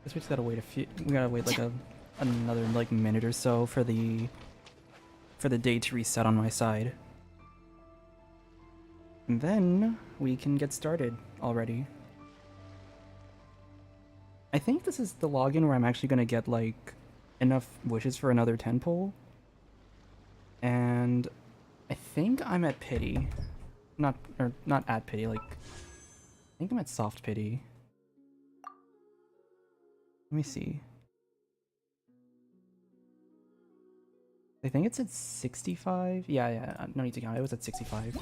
Guess we just gotta wait we gotta wait like another like minute or so for the day to reset on my side. And then we can get started already. I think this is the login where I'm actually gonna get like enough wishes for another 10 pull. And I think I'm at pity. Not at pity, like I think I'm at soft pity. Let me see. I think it's at 65. Yeah, no need to count. It was at 65.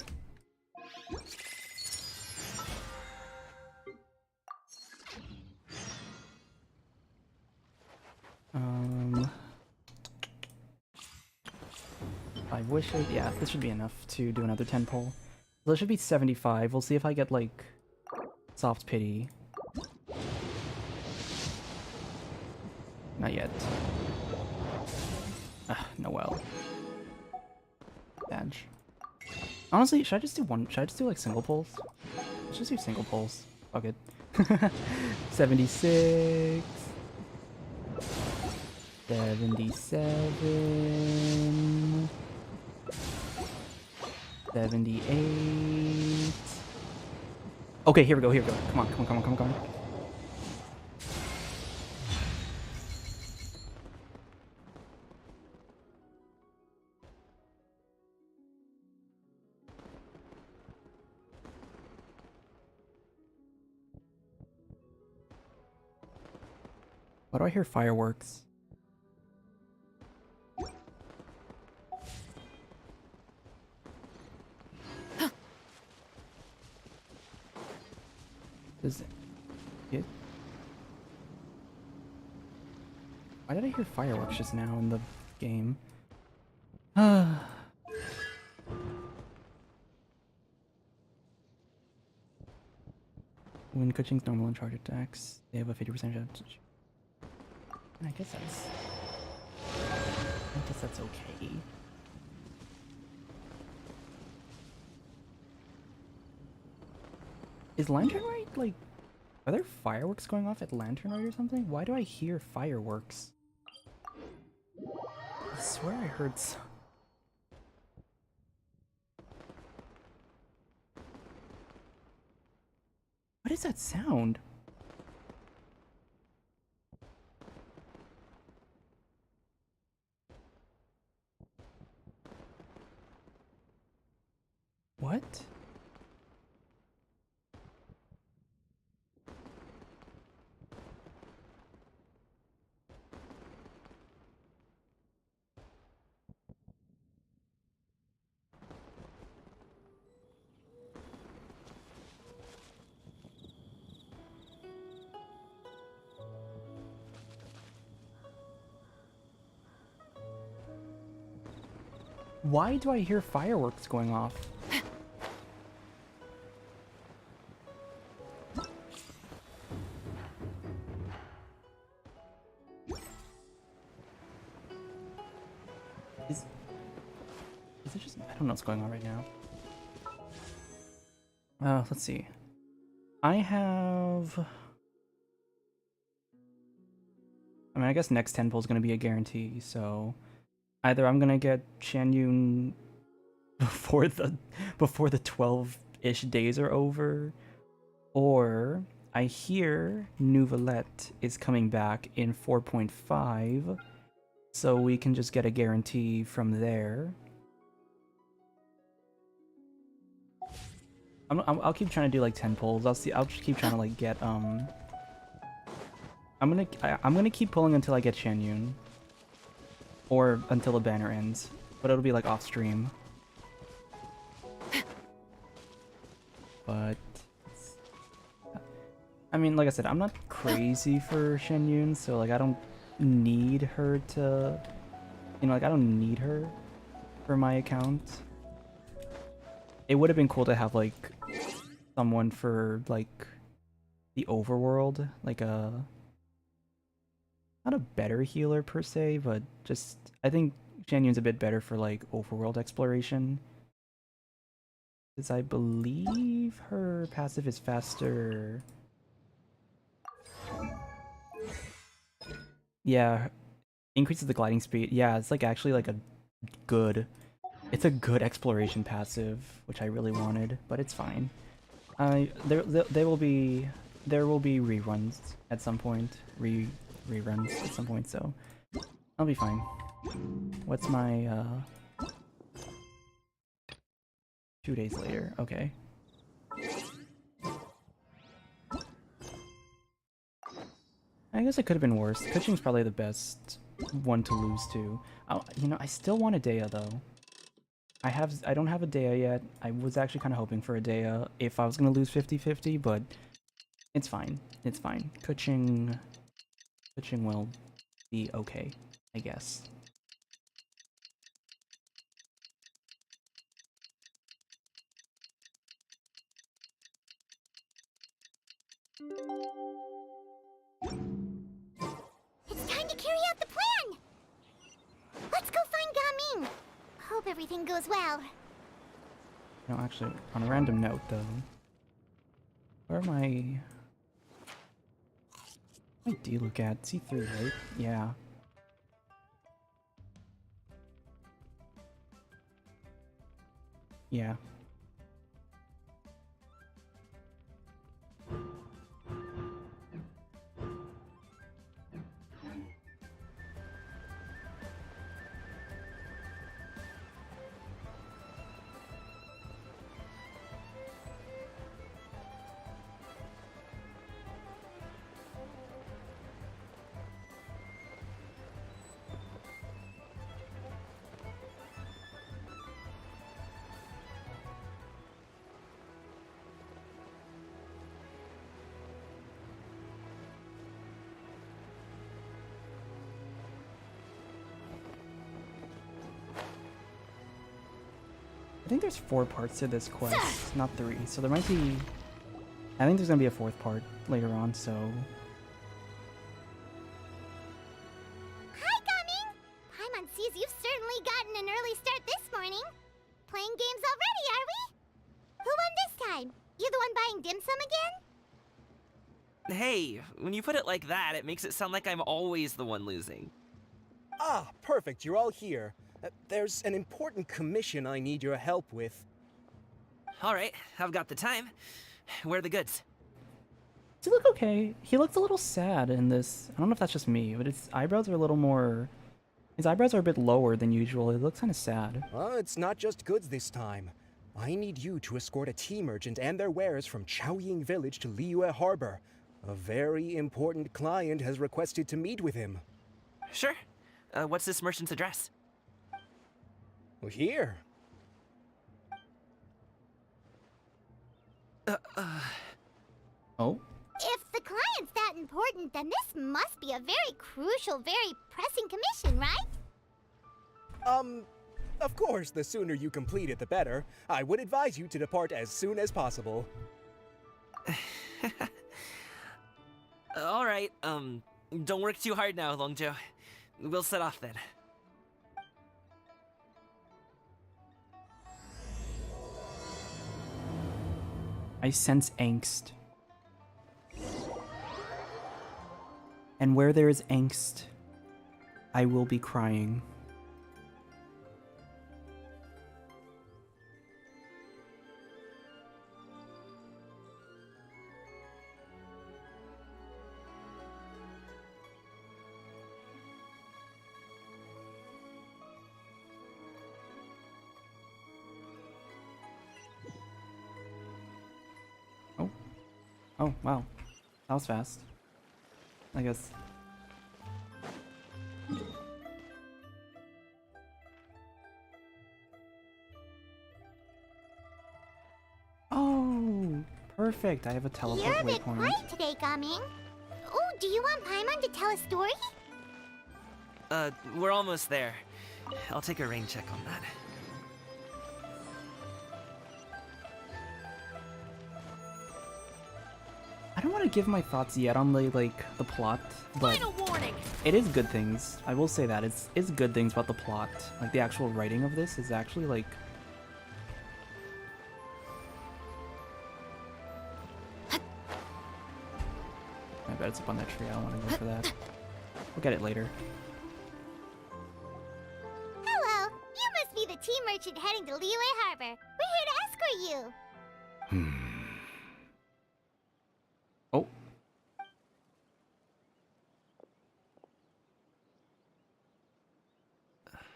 Um, 5 wishes. Yeah, this should be enough to do another 10 pull. So this should be 75. We'll see if I get like soft pity. Not yet. Noel. Badge. Honestly, should I just do one? Should I just do like single pulls? Let's just do single pulls. Fuck it. 76. 77. 78. Okay, here we go, here we go. Come on, come on, come on, come on, come on. Why do I hear fireworks? Does it? Why did I hear fireworks just now in the game? When Kuching's normal and charge attacks, they have a 50% chance. I guess that's okay. Is Lantern Rite like? Are there fireworks going off at Lantern Rite or something? Why do I hear fireworks? I swear I heard some. What is that sound? What? Why do I hear fireworks going off? Is it just... I don't know what's going on right now. Let's see. I have... I mean, I guess next 10 pull is going to be a guarantee, so... Either I'm going to get Xianyun before the 12-ish days are over, or I hear Nouvelette is coming back in 4.5, so we can just get a guarantee from there. I'll keep trying to do like 10 pulls. I'll just keep trying to like get I'm gonna keep pulling until I get Xianyun, or until the banner ends, but it'll be like off stream. But I mean, like I said, I'm not crazy for Xianyun, so like I don't need her to, you know, like I don't need her for my account. It would have been cool to have like someone for like the overworld, like a not a better healer per se, but just I think Xianyun's a bit better for like overworld exploration. Because I believe her passive is faster. Yeah, increases the gliding speed. Yeah, it's like actually like a good, it's a good exploration passive, which I really wanted, but it's fine. There will be reruns at some point, reruns at some point, so I'll be fine. What's my 2 days later? Okay. I guess it could have been worse. Kuching's probably the best one to lose to. You know, I still want a Dea though. I don't have a Dea yet. I was actually kind of hoping for a Dea if I was gonna lose 50-50, but it's fine. It's fine. Kuching will be okay, I guess. It's time to carry out the plan! Let's go find Gaming! Hope everything goes well. No, actually, on a random note though, where am I? What do you look at? C3, right? Yeah. Yeah. I think there's 4 parts to this quest, not 3. So there might be... I think there's gonna be a 4th part later on, so... Hi, Gaming! Paimon sees you've certainly gotten an early start this morning. Playing games already, are we? Who won this time? You the one buying dim sum again? Hey, when you put it like that, it makes it sound like I'm always the one losing. Ah, perfect, you're all here. There's an important commission I need your help with. Alright, I've got the time. Where are the goods? Does he look okay? He looks a little sad in this. I don't know if that's just me, but his eyebrows are a little more... His eyebrows are a bit lower than usual. He looks kind of sad. It's not just goods this time. I need you to escort a tea merchant and their wares from Chaoying Village to Liyue Harbor. A very important client has requested to meet with him. Sure. What's this merchant's address? Here. Oh? If the client's that important, then this must be a very crucial, very pressing commission, right? Of course, the sooner you complete it, the better. I would advise you to depart as soon as possible. Alright, don't work too hard now, Longjo. We'll set off then. I sense angst. And where there is angst, I will be crying. Oh, wow. That was fast. I guess. Oh, perfect. I have a teleport You're a bit waypoint. quiet today, Gaming. Oh, do you want Paimon to tell a story? We're almost there. I'll take a rain check on that. I don't want to give my thoughts yet on the plot, but Final warning! it is good things. I will say that it's good things about the plot. Like the actual writing of this is actually like. I bet it's up on that tree. I don't want to go for that. We'll get it later. Hello, you must be the tea merchant heading to Liyue Harbor. We're here to escort you. Oh.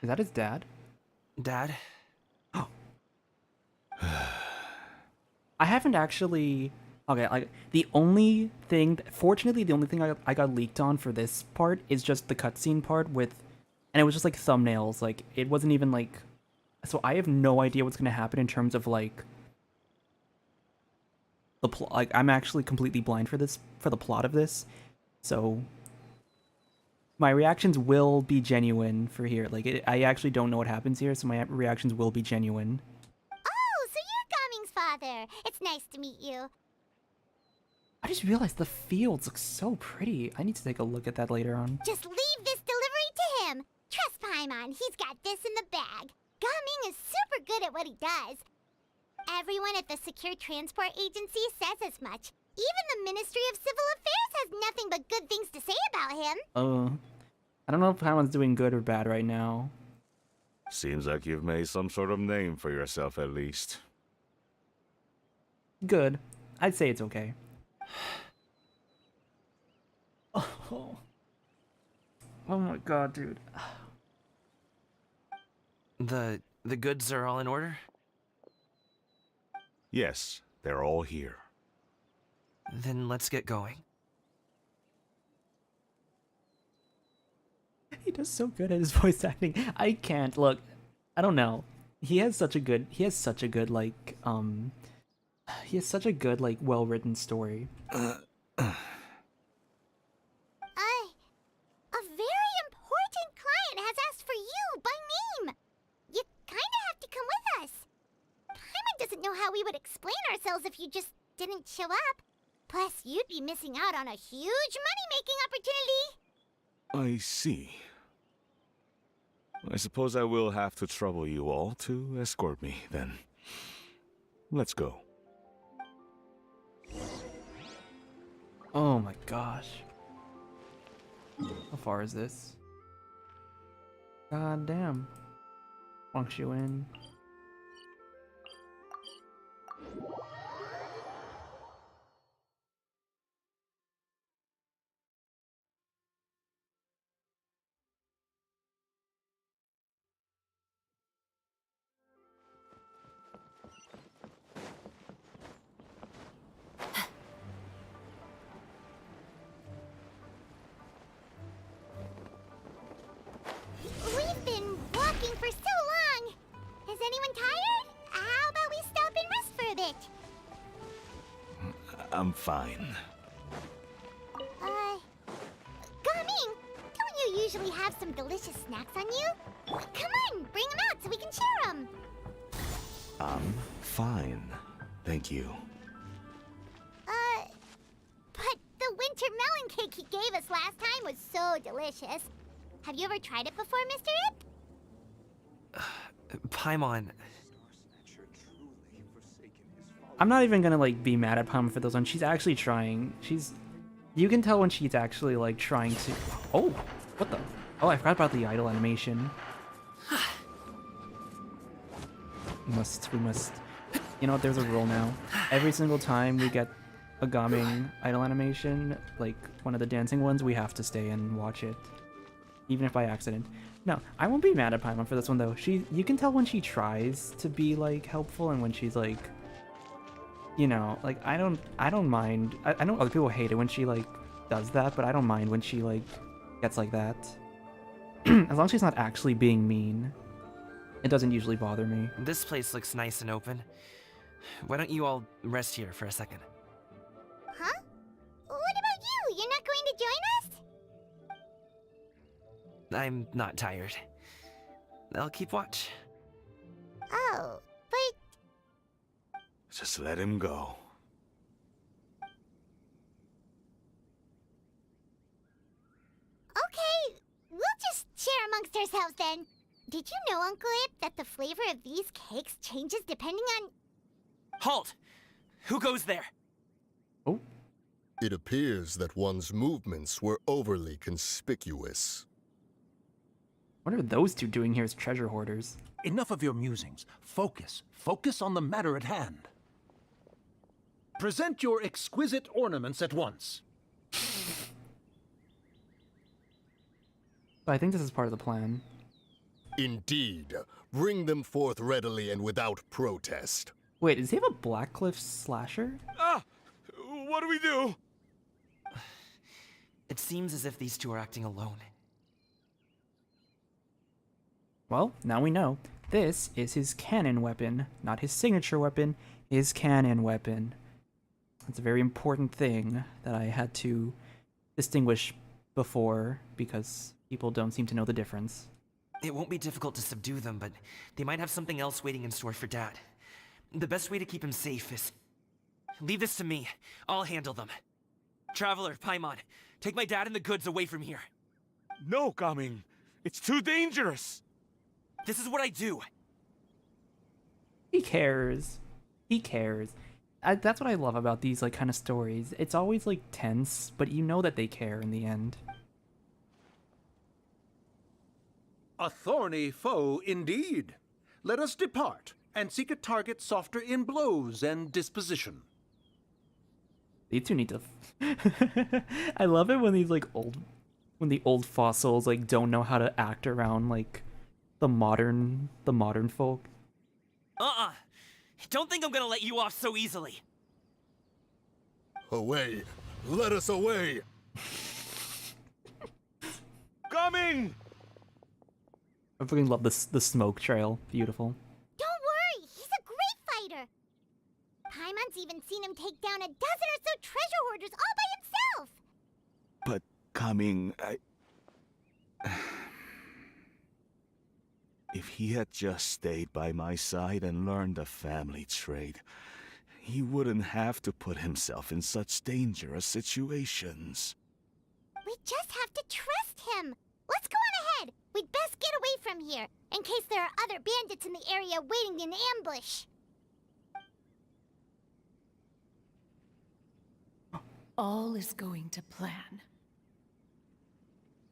Is that his dad? Dad? I haven't actually... Okay, like, the only thing... Fortunately, the only thing I got leaked on for this part is just the cutscene part with... And it was just, like, thumbnails. Like, it wasn't even, like... So I have no idea what's going to happen in terms of, like... The plot. Like, I'm actually completely blind for this... For the plot of this. So... My reactions will be genuine for here. Like, I actually don't know what happens here, so my reactions will be genuine. Oh, so you're Gaming's father. It's nice to meet you. I just realized the fields look so pretty. I need to take a look at that later on. Just leave this delivery to him. Trust Paimon, he's got this in the bag. Gaming is super good at what he does. Everyone at the Secure Transport Agency says as much. Even the Ministry of Civil Affairs has nothing but good things to say about him. I don't know if Paimon's doing good or bad right now. Seems like you've made some sort of name for yourself at least. Good. I'd say it's okay. Oh my god, dude. The goods are all in order? Yes, they're all here. Then let's get going. He does so good at his voice acting. I can't look. I don't know. He has such a good like well-written story. A very important client has asked for you by name. You kinda have to come with us. Paimon doesn't know how we would explain ourselves if you just didn't show up. Plus, you'd be missing out on a huge money-making opportunity. I see. I suppose I will have to trouble you all to escort me, then. Let's go. Oh my gosh. How far is this? God damn. Xianyun. We've been walking for so long. Is anyone tired? How about we stop and rest for a bit? I'm fine. Gaming, don't you usually have some delicious snacks on you? Come on, bring them out so we can share them. I'm fine. Thank you. But the winter melon cake he gave us last time was so delicious. Have you ever tried it before, Mr. Ip? Paimon, I'm not even gonna like be mad at Paimon for those ones. She's actually trying. You can tell when she's actually like trying to. Oh, what the? Oh, I forgot about the idle animation. We must. You know what? There's a rule now. Every single time we get a Gaming idle animation, like one of the dancing ones, we have to stay and watch it, even if by accident. No, I won't be mad at Paimon for this one though. You can tell when she tries to be like helpful and when she's like, you know, like I don't mind. I know other people hate it when she like does that, but I don't mind when she like gets like that. As long as she's not actually being mean, it doesn't usually bother me. this place looks nice and open. Why don't you all rest here for a second? Huh? What about you? You're not going to join us? I'm not tired. I'll keep watch. Oh, but Just let him go. okay, we'll just share amongst ourselves then. Did you know, Uncle Ip, that the flavor of these cakes changes depending on... Halt! Who goes there? Oh, It appears that one's movements were overly conspicuous. What are those two doing here as treasure hoarders? Enough of your musings. Focus. Focus on the matter at hand. Present your exquisite ornaments at once. I think this is part of the plan. Indeed. Bring them forth readily and without protest. Wait, does he have a Blackcliff slasher? Ah! What do we do? It seems as if these two are acting alone. Well, now we know. This is his canon weapon, not his signature weapon, his canon weapon. It's a very important thing that I had to distinguish before because people don't seem to know the difference. It won't be difficult to subdue them, but they might have something else waiting in store for Dad. The best way to keep him safe is... Leave this to me. I'll handle them. Traveler, Paimon, take my dad and the goods away from here. No, Gaming. It's too dangerous. This is what I do. He cares. He cares. That's what I love about these like kind of stories. It's always like tense, but you know that they care in the end. A thorny foe indeed. Let us depart and seek a target softer in blows and disposition. These two need to. I love it when these like when the old fossils like don't know how to act around like the modern folk. Don't think I'm gonna let you off so easily. Away! Let us away! Coming! I freaking love this the smoke trail. Beautiful. Don't worry, he's a great fighter. Paimon's even seen him take down a dozen or so treasure hoarders all by himself. But Coming, If he had just stayed by my side and learned the family trade, he wouldn't have to put himself in such dangerous situations. We just have to trust him. Let's go on ahead. We'd best get away from here, in case there are other bandits in the area waiting in ambush. All is going to plan.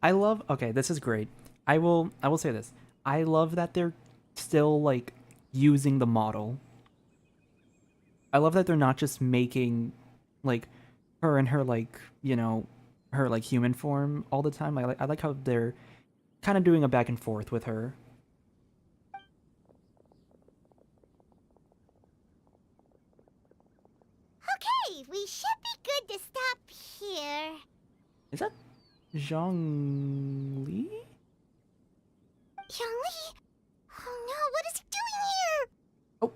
I love. Okay, this is great. I will say this. I love that they're still like using the model. I love that they're not just making like her and her like, you know, her like human form all the time. I like how they're kind of doing a back and forth with her. Okay, we should be good to stop here. Is that Zhongli? Xianyun? Oh no, what is he doing here? Oh.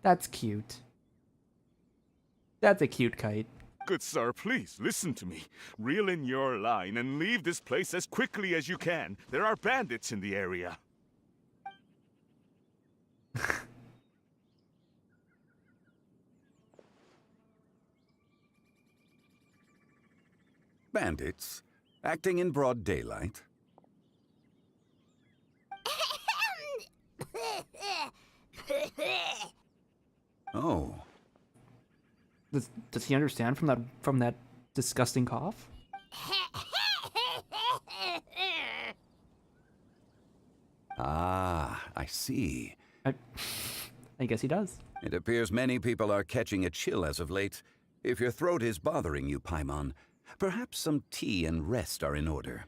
That's cute. That's a cute kite. Good sir, please listen to me. Reel in your line and leave this place as quickly as you can. There are bandits in the area. Bandits? Acting in broad daylight? Oh. Does he understand from that disgusting cough? Ah, I see. I guess he does. It appears many people are catching a chill as of late. If your throat is bothering you, Paimon, perhaps some tea and rest are in order.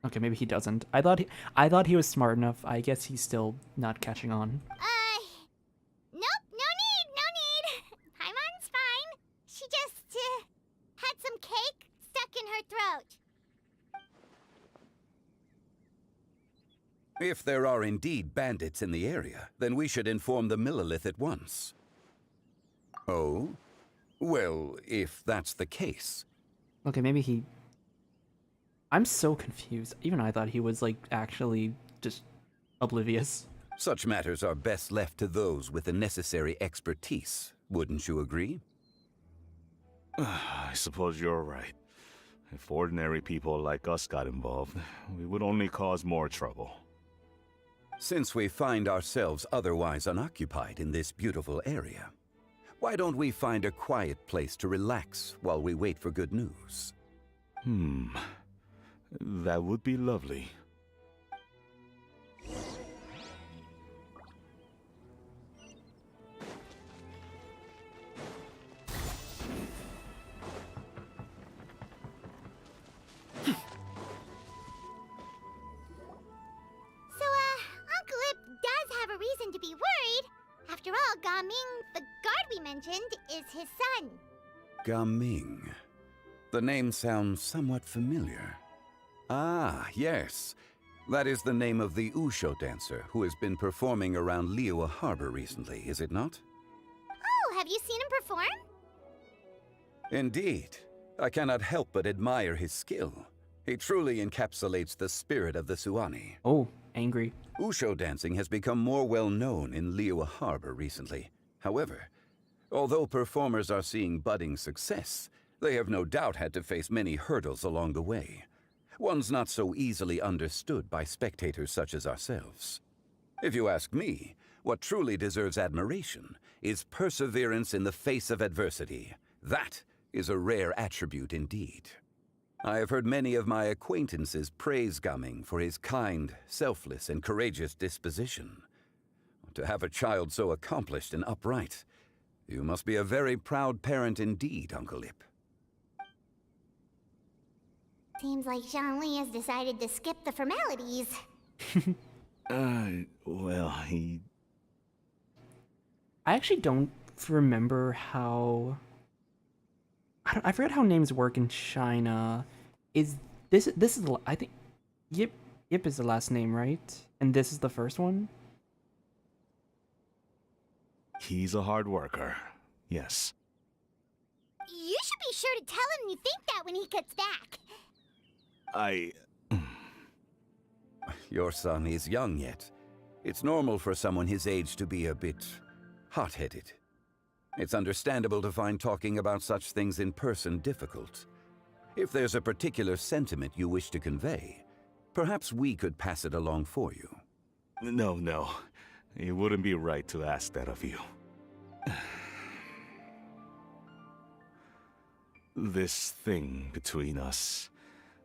Okay, maybe he doesn't. I thought he was smart enough. I guess he's still not catching on. Nope, no need. Paimon's fine. She just, had some cake stuck in her throat. If there are indeed bandits in the area, then we should inform the Millilith at once. Oh? Well, if that's the case. Okay, maybe he... I'm so confused. Even I thought he was, like, actually just oblivious. Such matters are best left to those with the necessary expertise, wouldn't you agree? I suppose you're right. If ordinary people like us got involved, we would only cause more trouble. Since we find ourselves otherwise unoccupied in this beautiful area, Why don't we find a quiet place to relax while we wait for good news? That would be lovely. Uncle Ip does have a reason to be worried. After all, Gaming, the guard we mentioned, is his son. Gaming. The name sounds somewhat familiar. Ah, yes. That is the name of the Wushu dancer who has been performing around Liyue Harbor recently, is it not? Oh, have you seen him perform? Indeed. I cannot help but admire his skill. He truly encapsulates the spirit of the Xianyun. Oh, angry. Wushu dancing has become more well known in Liyue Harbor recently. However, although performers are seeing budding success, they have no doubt had to face many hurdles along the way. Ones not so easily understood by spectators such as ourselves. If you ask me, what truly deserves admiration is perseverance in the face of adversity. That is a rare attribute indeed. I have heard many of my acquaintances praise Gaming for his kind, selfless, and courageous disposition. To have a child so accomplished and upright, you must be a very proud parent indeed, Uncle Ip. Seems like Zhongli has decided to skip the formalities. Well, he... I actually don't remember how... I forget how names work in China. Is this is I think Yip is the last name, right? And this is the first one? He's a hard worker. Yes. You should be sure to tell him you think that when he gets back. Your son is young yet. It's normal for someone his age to be a bit hot-headed. It's understandable to find talking about such things in person difficult. If there's a particular sentiment you wish to convey, perhaps we could pass it along for you. No. It wouldn't be right to ask that of you. This thing between us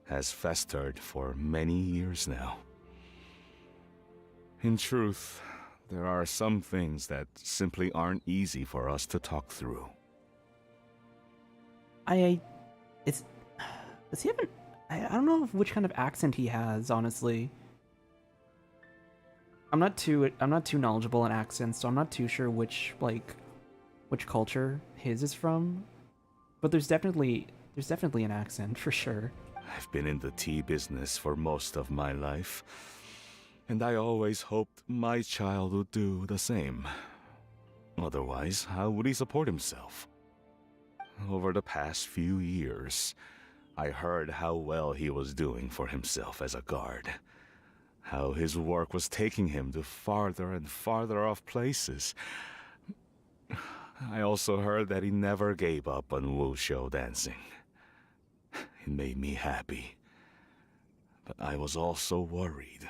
has festered for many years now. In truth, there are some things that simply aren't easy for us to talk through. Does he have I don't know which kind of accent he has, honestly. I'm not too knowledgeable in accents, so I'm not too sure which culture his is from. But there's definitely an accent for sure. I've been in the tea business for most of my life, and I always hoped my child would do the same. Otherwise, how would he support himself? Over the past few years, I heard how well he was doing for himself as a guard. How his work was taking him to farther and farther off places. I also heard that he never gave up on Wushu dancing. It made me happy. But I was also worried.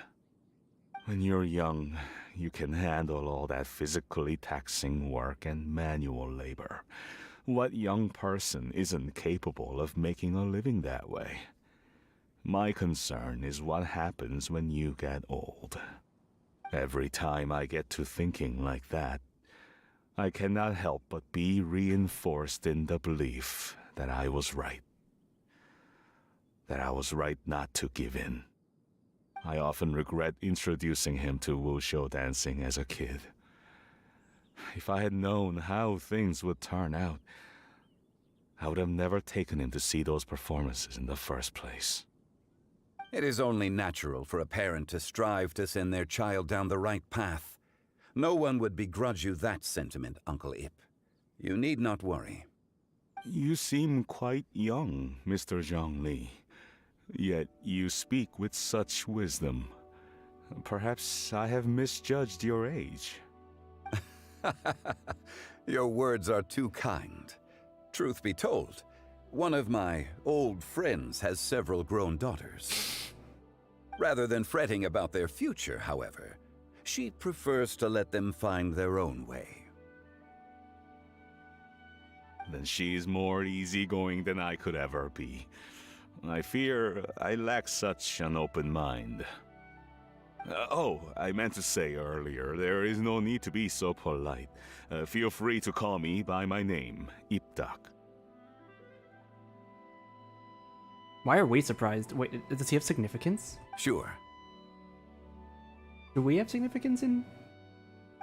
When you're young, you can handle all that physically taxing work and manual labor. What young person isn't capable of making a living that way? My concern is what happens when you get old. Every time I get to thinking like that, I cannot help but be reinforced in the belief that I was right. That I was right not to give in. I often regret introducing him to Wushu dancing as a kid. If I had known how things would turn out, I would have never taken him to see those performances in the first place. It is only natural for a parent to strive to send their child down the right path. No one would begrudge you that sentiment, Uncle Ip. You need not worry. You seem quite young, Mr. Zhongli. Yet you speak with such wisdom. Perhaps I have misjudged your age. Your words are too kind. Truth be told, one of my old friends has several grown daughters. Rather than fretting about their future, however, she prefers to let them find their own way. then she's more easygoing than I could ever be. I fear I lack such an open mind. I meant to say earlier, there is no need to be so polite. Feel free to call me by my name, Iptak. Why are we surprised? Wait, does he have significance? Sure. Do we have significance in?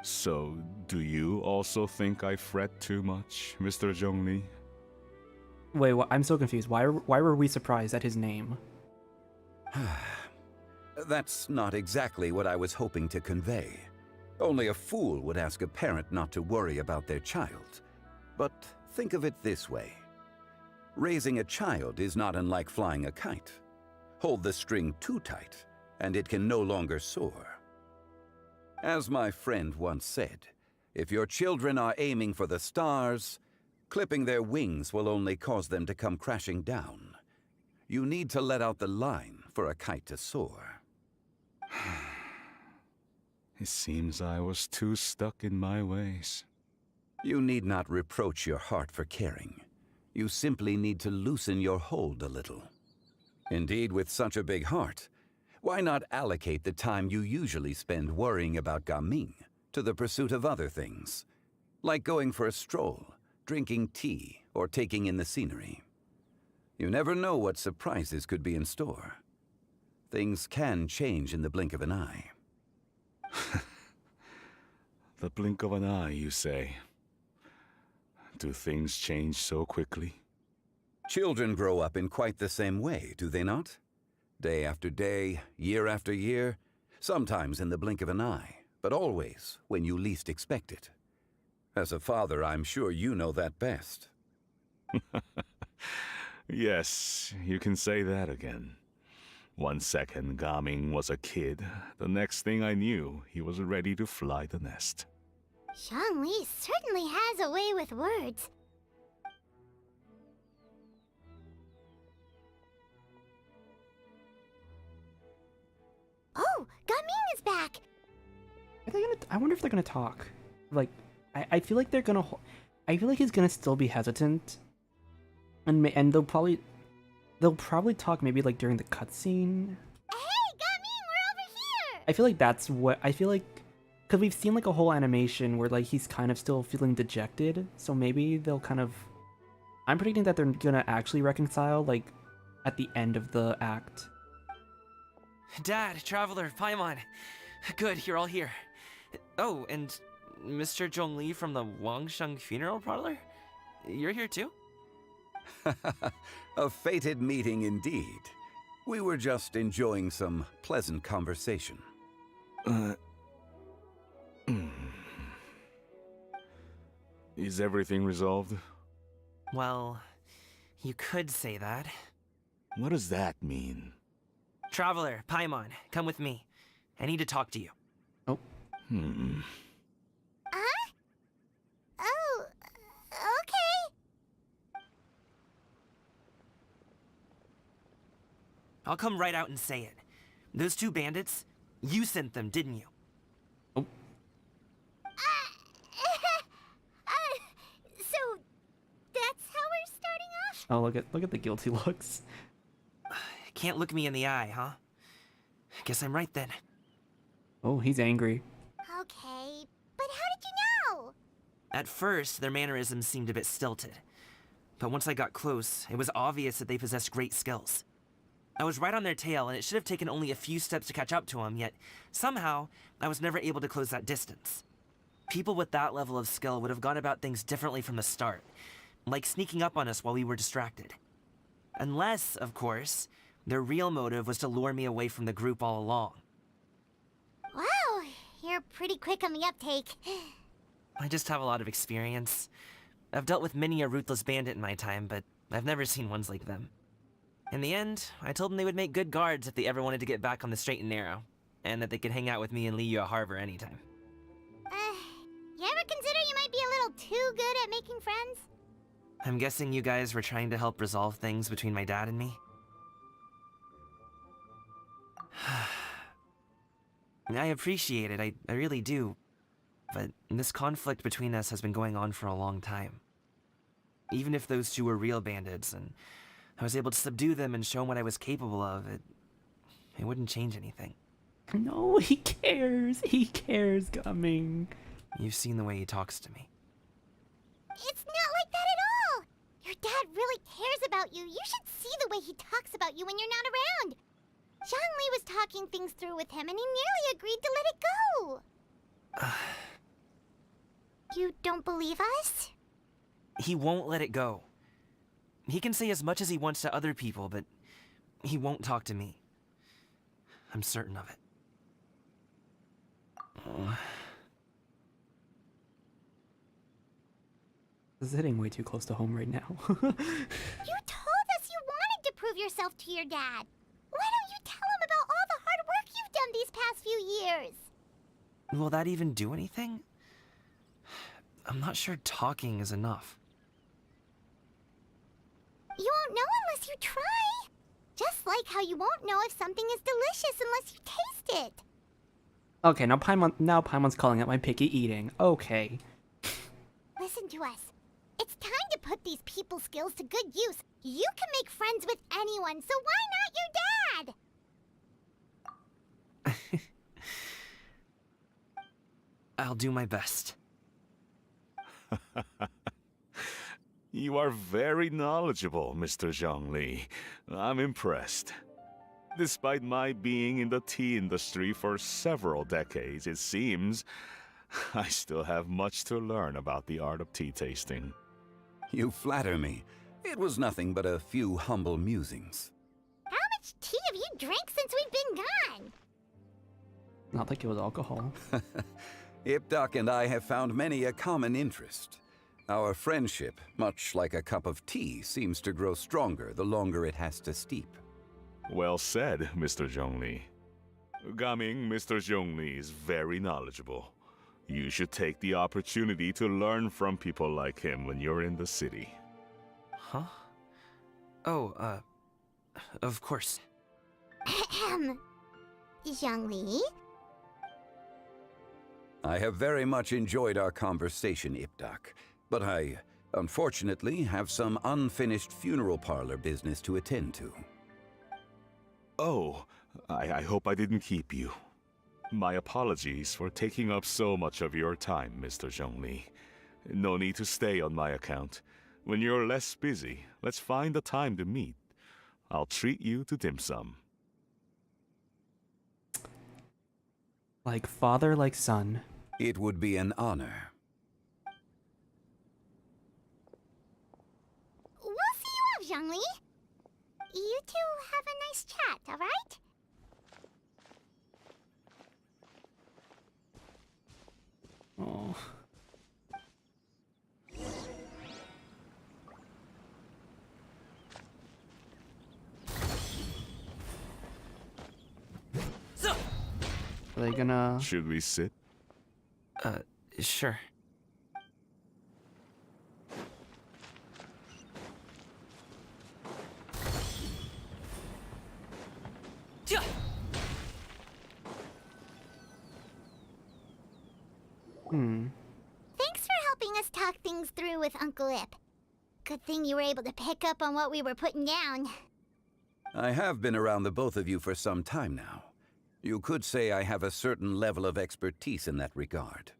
So, do you also think I fret too much, Mr. Zhongli? Wait, I'm so confused. Why were we surprised at his name? That's not exactly what I was hoping to convey. Only a fool would ask a parent not to worry about their child. But think of it this way. Raising a child is not unlike flying a kite. Hold the string too tight, and it can no longer soar. As my friend once said, if your children are aiming for the stars, clipping their wings will only cause them to come crashing down. You need to let out the line for a kite to soar. It seems I was too stuck in my ways. You need not reproach your heart for caring. You simply need to loosen your hold a little. Indeed, with such a big heart, why not allocate the time you usually spend worrying about Gaming to the pursuit of other things, like going for a stroll, drinking tea, or taking in the scenery? You never know what surprises could be in store. Things can change in the blink of an eye. The blink of an eye, you say? Do things change so quickly? Children grow up in quite the same way, do they not? Day after day, year after year, sometimes in the blink of an eye, but always when you least expect it. As a father, I'm sure you know that best. Yes, you can say that again. 1 second, Gaming was a kid. The next thing I knew, he was ready to fly the nest. Zhongli certainly has a way with words. Oh, Gaming is back! Are they gonna? I wonder if they're gonna talk. Like, I feel like they're gonna. I feel like he's gonna still be hesitant, and they'll probably talk maybe like during the cutscene. Hey, Gaming, we're over here! I feel like that's what I feel like, because we've seen like a whole animation where like he's kind of still feeling dejected. So maybe they'll kind of. I'm predicting that they're gonna actually reconcile like at the end of the act. Dad, Traveler, Paimon. Good, you're all here. Oh, and Mr. Zhongli from the Wangsheng Funeral Parlor? You're here too? A fated meeting indeed. We were just enjoying some pleasant conversation. Is everything resolved? Well, you could say that. What does that mean? Traveler, Paimon, come with me. I need to talk to you. Oh. Huh? Oh, okay. I'll come right out and say it. Those two bandits, you sent them, didn't you? Oh. So that's how we're starting off? Oh, look at the guilty looks. Can't look me in the eye, huh? Guess I'm right then. Oh, he's angry. Okay, but how did you know? At first, their mannerisms seemed a bit stilted. But once I got close, it was obvious that they possessed great skills. I was right on their tail, and it should have taken only a few steps to catch up to them, yet somehow, I was never able to close that distance. People with that level of skill would have gone about things differently from the start, like sneaking up on us while we were distracted. Unless, of course, their real motive was to lure me away from the group all along. Wow, you're pretty quick on the uptake. I just have a lot of experience. I've dealt with many a ruthless bandit in my time, but I've never seen ones like them. In the end, I told them they would make good guards if they ever wanted to get back on the straight and narrow, and that they could hang out with me in Liyue Harbor anytime. You ever consider you might be a little too good at making friends? I'm guessing you guys were trying to help resolve things between my dad and me? I appreciate it, I really do. But this conflict between us has been going on for a long time. Even if those two were real bandits, and I was able to subdue them and show 'em what I was capable of, it wouldn't change anything. No, he cares. He cares, Gumming. You've seen the way he talks to me. It's not like that at all! Your dad really cares about you. You should see the way he talks about you when you're not around. Zhongli was talking things through with him, and he nearly agreed to let it go. You don't believe us? He won't let it go. He can say as much as he wants to other people, but he won't talk to me. I'm certain of it. This is hitting way too close to home right now. You told us you wanted to prove yourself to your dad. Why don't you tell him about all the hard work you've done these past few years? Will that even do anything? I'm not sure talking is enough. You won't know unless you try. Just like how you won't know if something is delicious unless you taste it. Okay, now Paimon's calling out my picky eating. Okay. Listen to us. It's time to put these people skills to good use. You can make friends with anyone, so why not your dad? I'll do my best. You are very knowledgeable, Mr. Zhongli. I'm impressed. Despite my being in the tea industry for several decades, it seems I still have much to learn about the art of tea tasting. You flatter me. It was nothing but a few humble musings. How much tea have you drank since we've been gone? Not like it was alcohol. Ipdak and I have found many a common interest. Our friendship, much like a cup of tea, seems to grow stronger the longer it has to steep. Well said, Mr. Zhongli. Gaming, Mr. Zhongli is very knowledgeable. You should take the opportunity to learn from people like him when you're in the city. Huh? Oh, of course. Ahem. Zhongli? I have very much enjoyed our conversation, Ipdak, but I, unfortunately, have some unfinished funeral parlor business to attend to. Oh, I hope I didn't keep you. My apologies for taking up so much of your time, Mr. Zhongli. No need to stay on my account. When you're less busy, let's find a time to meet. I'll treat you to dim sum. Like father, like son. It would be an honor. We'll see you off, Zhongli. You two have a nice chat, alright? Oh. So, Are they gonna... Should we sit? sure. Thanks for helping us talk things through with Uncle Ip. Good thing you were able to pick up on what we were putting down. I have been around the both of you for some time now. You could say I have a certain level of expertise in that regard.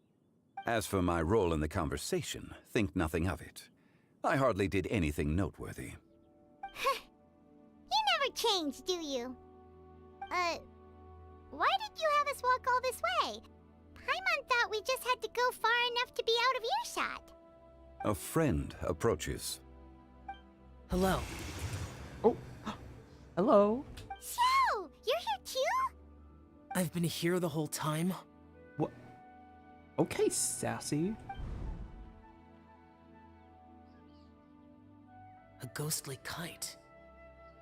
As for my role in the conversation, think nothing of it. I hardly did anything noteworthy. You never change, do you? Why did you have us walk all this way? Paimon thought we just had to go far enough to be out of earshot. A friend approaches. Hello. Oh. Hello. So, you're here too? I've been here the whole time. What? Okay, sassy. A ghostly kite.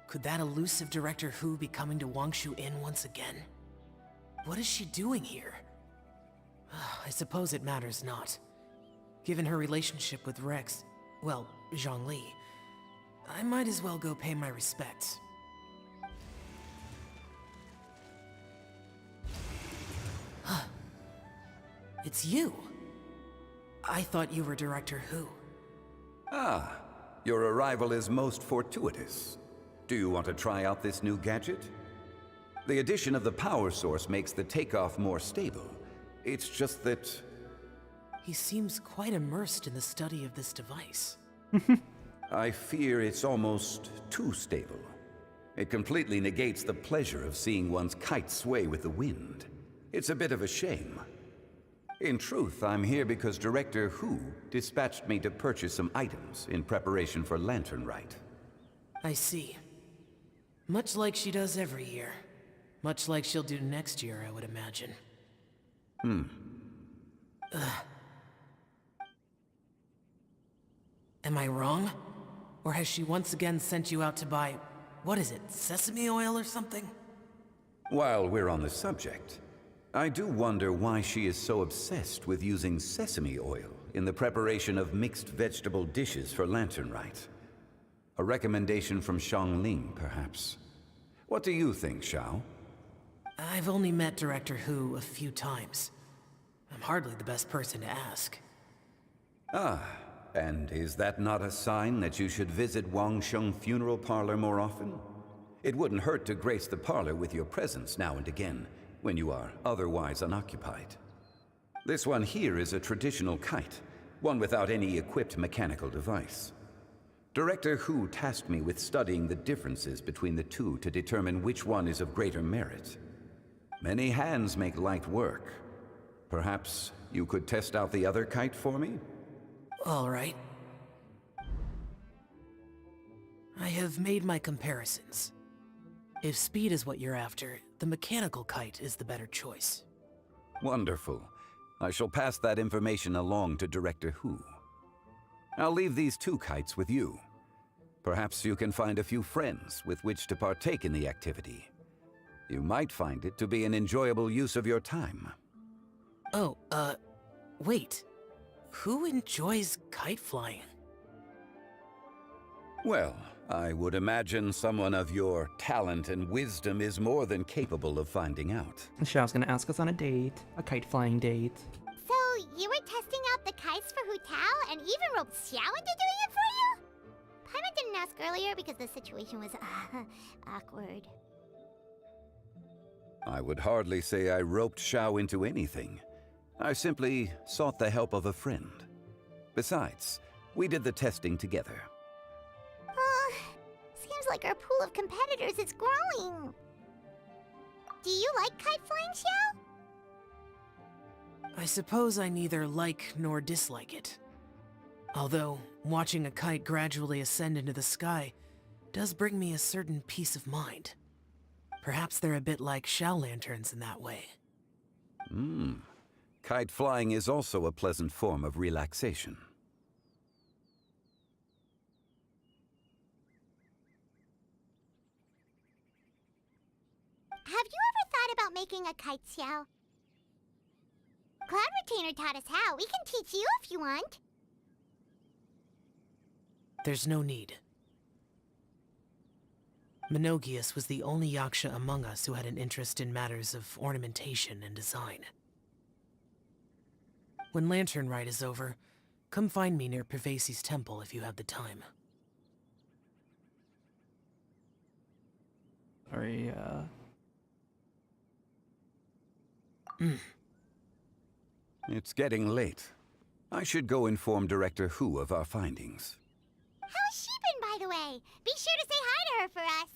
Could that elusive Director Hu be coming to Wangshu Inn once again? What is she doing here? I suppose it matters not. Given her relationship with Rex, well, Zhongli, I might as well go pay my respects. It's you! I thought you were Director Hu. Ah, Your arrival is most fortuitous. Do you want to try out this new gadget? The addition of the power source makes the takeoff more stable. It's just that... He seems quite immersed in the study of this device. I fear it's almost too stable. It completely negates the pleasure of seeing one's kite sway with the wind. It's a bit of a shame. In truth, I'm here because Director Hu dispatched me to purchase some items in preparation for Lantern Rite. I see. Much like she does every year. Much like she'll do next year, I would imagine. Am I wrong? Or has she once again sent you out to buy, what is it, sesame oil or something? While we're on the subject, I do wonder why she is so obsessed with using sesame oil in the preparation of mixed vegetable dishes for Lantern Rite. A recommendation from Xiangling, perhaps. What do you think, Xiao? I've only met Director Hu a few times. I'm hardly the best person to ask. Ah, and is that not a sign that you should visit Wangsheng Funeral Parlor more often? It wouldn't hurt to grace the parlor with your presence now and again, when you are otherwise unoccupied. This one here is a traditional kite, one without any equipped mechanical device. Director Hu tasked me with studying the differences between the two to determine which one is of greater merit. Many hands make light work. Perhaps you could test out the other kite for me? All right. I have made my comparisons. If speed is what you're after, the mechanical kite is the better choice. Wonderful. I shall pass that information along to Director Hu. I'll leave these two kites with you. Perhaps you can find a few friends with which to partake in the activity. You might find it to be an enjoyable use of your time. Oh, wait. Who enjoys kite flying? Well, I would imagine someone of your talent and wisdom is more than capable of finding out. Xiao's gonna ask us on a date, a kite flying date. So, you were testing out the kites for Hu Tao and even roped Xiao into doing it for you? Paimon didn't ask earlier because the situation was awkward. I would hardly say I roped Xiao into anything. I simply sought the help of a friend. Besides, we did the testing together. Seems like our pool of competitors is growing. Do you like kite flying, Xiao? I suppose I neither like nor dislike it. Although, watching a kite gradually ascend into the sky does bring me a certain peace of mind. Perhaps they're a bit like Xiao lanterns in that way. Kite flying is also a pleasant form of relaxation. Have you ever thought about making a kite, Xiao? Cloud Retainer taught us how. We can teach you if you want. There's no need. Menogius was the only Yaksha among us who had an interest in matters of ornamentation and design. When Lantern Rite is over, come find me near Pervasi's temple if you have the time. Sorry, It's getting late. I should go inform Director Hu of our findings. How's she been, by the way? Be sure to say hi to her for us.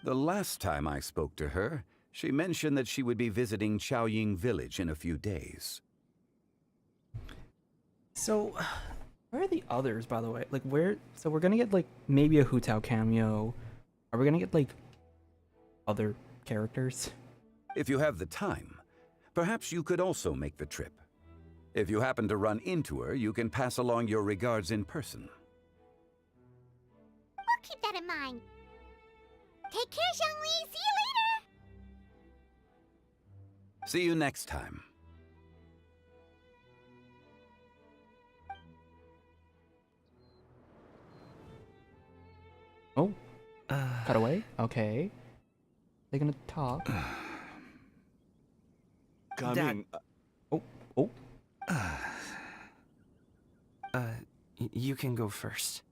The last time I spoke to her, she mentioned that she would be visiting Xiaoying village in a few days. so where are the others, by the way? Like, where? So we're gonna get like maybe a Hu Tao cameo. Are we gonna get like other characters? If you have the time, perhaps you could also make the trip. If you happen to run into her, you can pass along your regards in person. We'll keep that in mind. Take care, Xiangli. See you later. See you next time. Oh, cut away. Okay, they're gonna talk. Coming. Oh, oh. You can go first.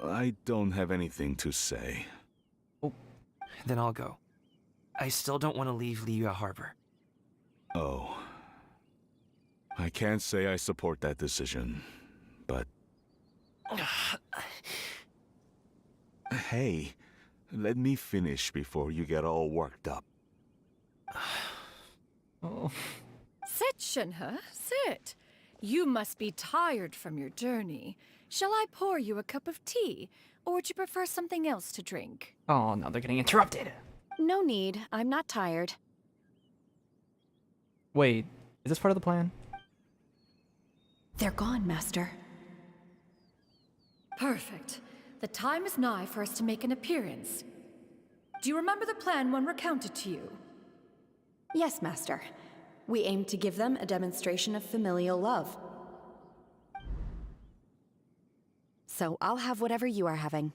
I don't have anything to say. Then I'll go. I still don't want to leave Liyue Harbor. Oh. I can't say I support that decision, but... Hey, let me finish before you get all worked up. Oh. Sit, Shenhe, sit. You must be tired from your journey. Shall I pour you a cup of tea, or would you prefer something else to drink? Oh, no, they're getting interrupted. No need. I'm not tired. Wait, is this part of the plan? They're gone, Master. Perfect. The time is nigh for us to make an appearance. Do you remember the plan when recounted to you? Yes, Master. We aim to give them a demonstration of familial love. So I'll have whatever you are having.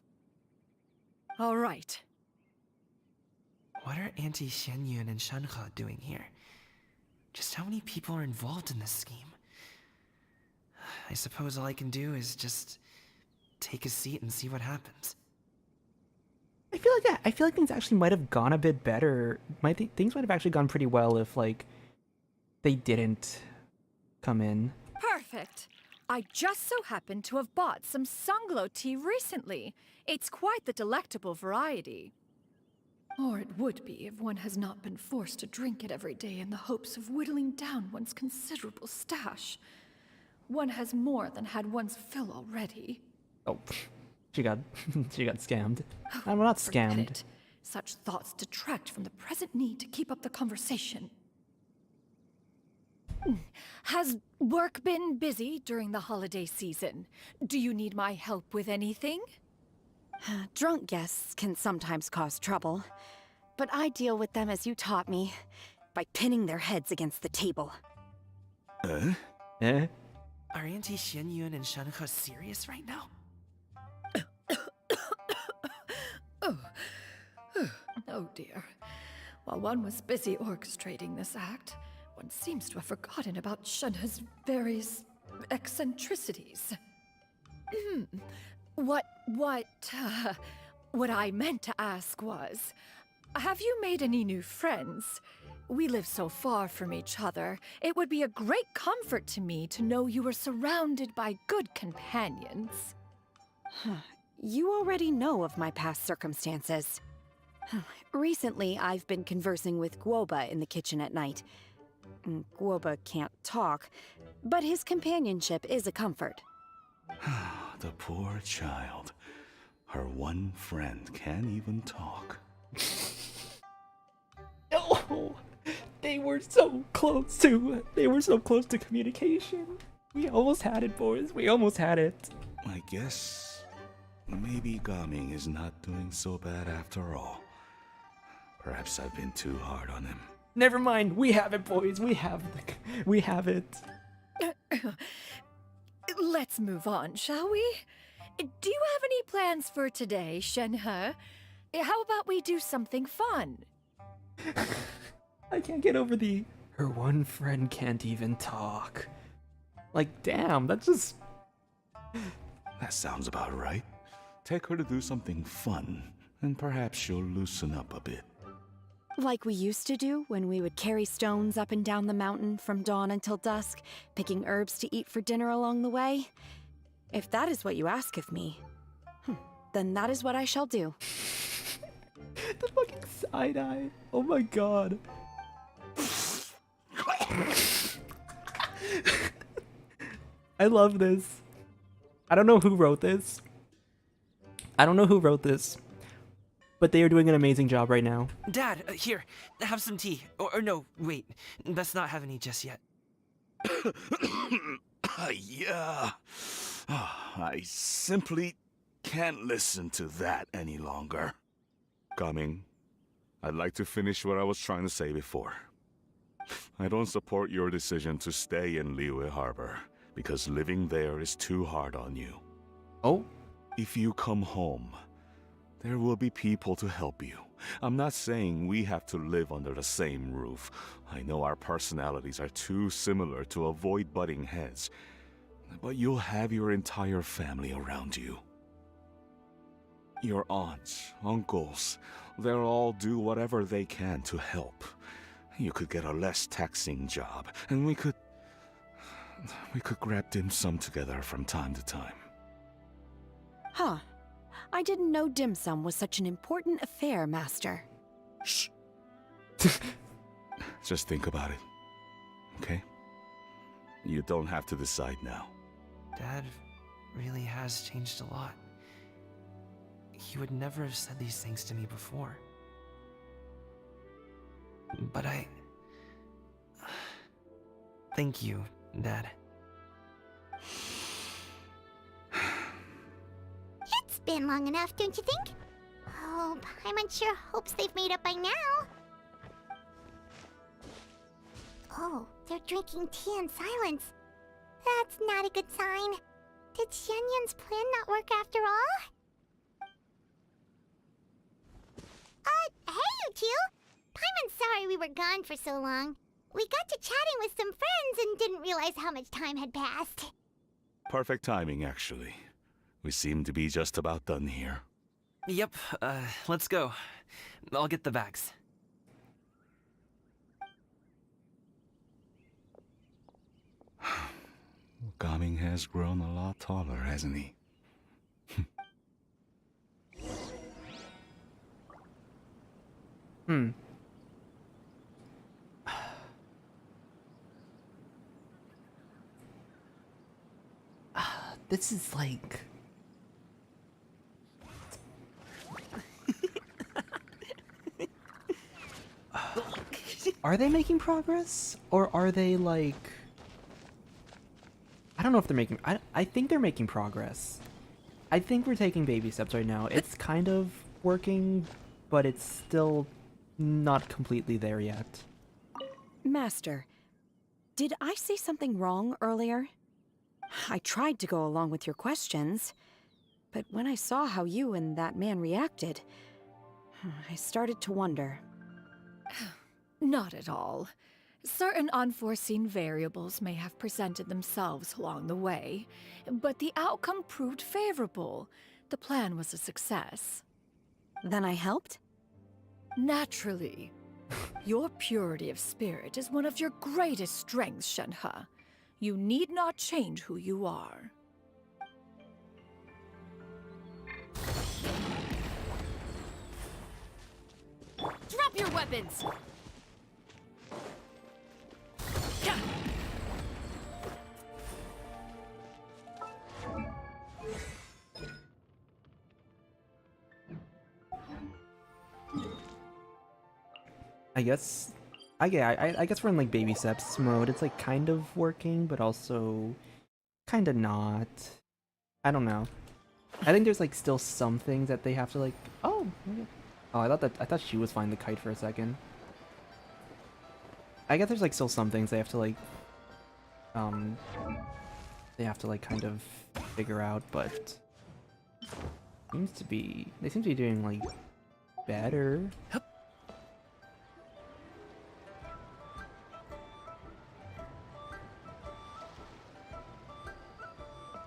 All right. What are Auntie Xianyun and Shenhe doing here? Just how many people are involved in this scheme? I suppose all I can do is just take a seat and see what happens. I feel like things actually might have gone a bit better. Things might have actually gone pretty well if, like, they didn't come in. Perfect. I just so happen to have bought some Sunglow tea recently. It's quite the delectable variety. Or it would be if one has not been forced to drink it every day in the hopes of whittling down one's considerable stash. One has more than had one's fill already. Oh, she got scammed. I'm not Forget scammed. it. Such thoughts detract from the present need to keep up the conversation. Has work been busy during the holiday season? Do you need my help with anything? Drunk guests can sometimes cause trouble, but I deal with them as you taught me, by pinning their heads against the table. Eh? Are Auntie Xianyun and Shenhe serious right now? Oh dear. While one was busy orchestrating this act, one seems to have forgotten about Shenhe's various eccentricities. What I meant to ask was, have you made any new friends? We live so far from each other. It would be a great comfort to me to know you were surrounded by good companions. You already know of my past circumstances. Recently, I've been conversing with Guoba in the kitchen at night. Guoba can't talk, but his companionship is a comfort. The poor child. Her one friend can't even talk. Oh, they were so close to communication. We almost had it, boys. We almost had it. I guess maybe Gaming is not doing so bad after all. Perhaps I've been too hard on him. Never mind. We have it, boys. We have it. Let's move on, shall we? Do you have any plans for today, Shenhe? How about we do something fun? I can't get over her one friend can't even talk. Like, damn, that's just... That sounds about right. Take her to do something fun, and perhaps she'll loosen up a bit. Like we used to do when we would carry stones up and down the mountain from dawn until dusk, picking herbs to eat for dinner along the way. If that is what you ask of me, then that is what I shall do. The fucking side-eye. Oh my god. I love this. I don't know who wrote this. But they are doing an amazing job right now. Dad, here, have some tea. Or no, wait, best not have any just yet. Yeah. I simply can't listen to that any longer. Coming. I'd like to finish what I was trying to say before. I don't support your decision to stay in Liyue Harbor, because living there is too hard on you. Oh? If you come home, there will be people to help you. I'm not saying we have to live under the same roof. I know our personalities are too similar to avoid butting heads. but you'll have your entire family around you. Your aunts, uncles, they'll all do whatever they can to help. You could get a less taxing job, and we could grab dim sum together from time to time. Huh. I didn't know dim sum was such an important affair, Master. Shh. Just think about it, okay? You don't have to decide now. Dad really has changed a lot. He would never have said these things to me before. But thank you, Dad. It's been long enough, don't you think? Oh, Paimon sure hopes they've made up by now. Oh, they're drinking tea in silence. That's not a good sign. Did Xianyun's plan not work after all? Hey, you two! Paimon's sorry we were gone for so long. We got to chatting with some friends and didn't realize how much time had passed. Perfect timing, actually. We seem to be just about done here. Yep, let's go. I'll get the bags. Gaming has grown a lot taller, hasn't he? This is like... Are they making progress? Or are they like... I don't know if they're making... I think they're making progress. I think we're taking baby steps right now. It's kind of working, but it's still not completely there yet. Master, did I say something wrong earlier? I tried to go along with your questions, but when I saw how you and that man reacted, I started to wonder. Not at all. Certain unforeseen variables may have presented themselves along the way, but the outcome proved favorable. The plan was a success. Then I helped? Naturally. Your purity of spirit is one of your greatest strengths, Shenhe. You need not change who you are. Drop your weapons! I guess I guess we're in like baby steps mode. It's like kind of working, but also kind of not. I don't know. I think there's like still some things that they have to like. Oh, I thought she was flying the kite for a second. I guess there's like still some things they have to like. They have to like kind of figure out, but they seem to be doing like better.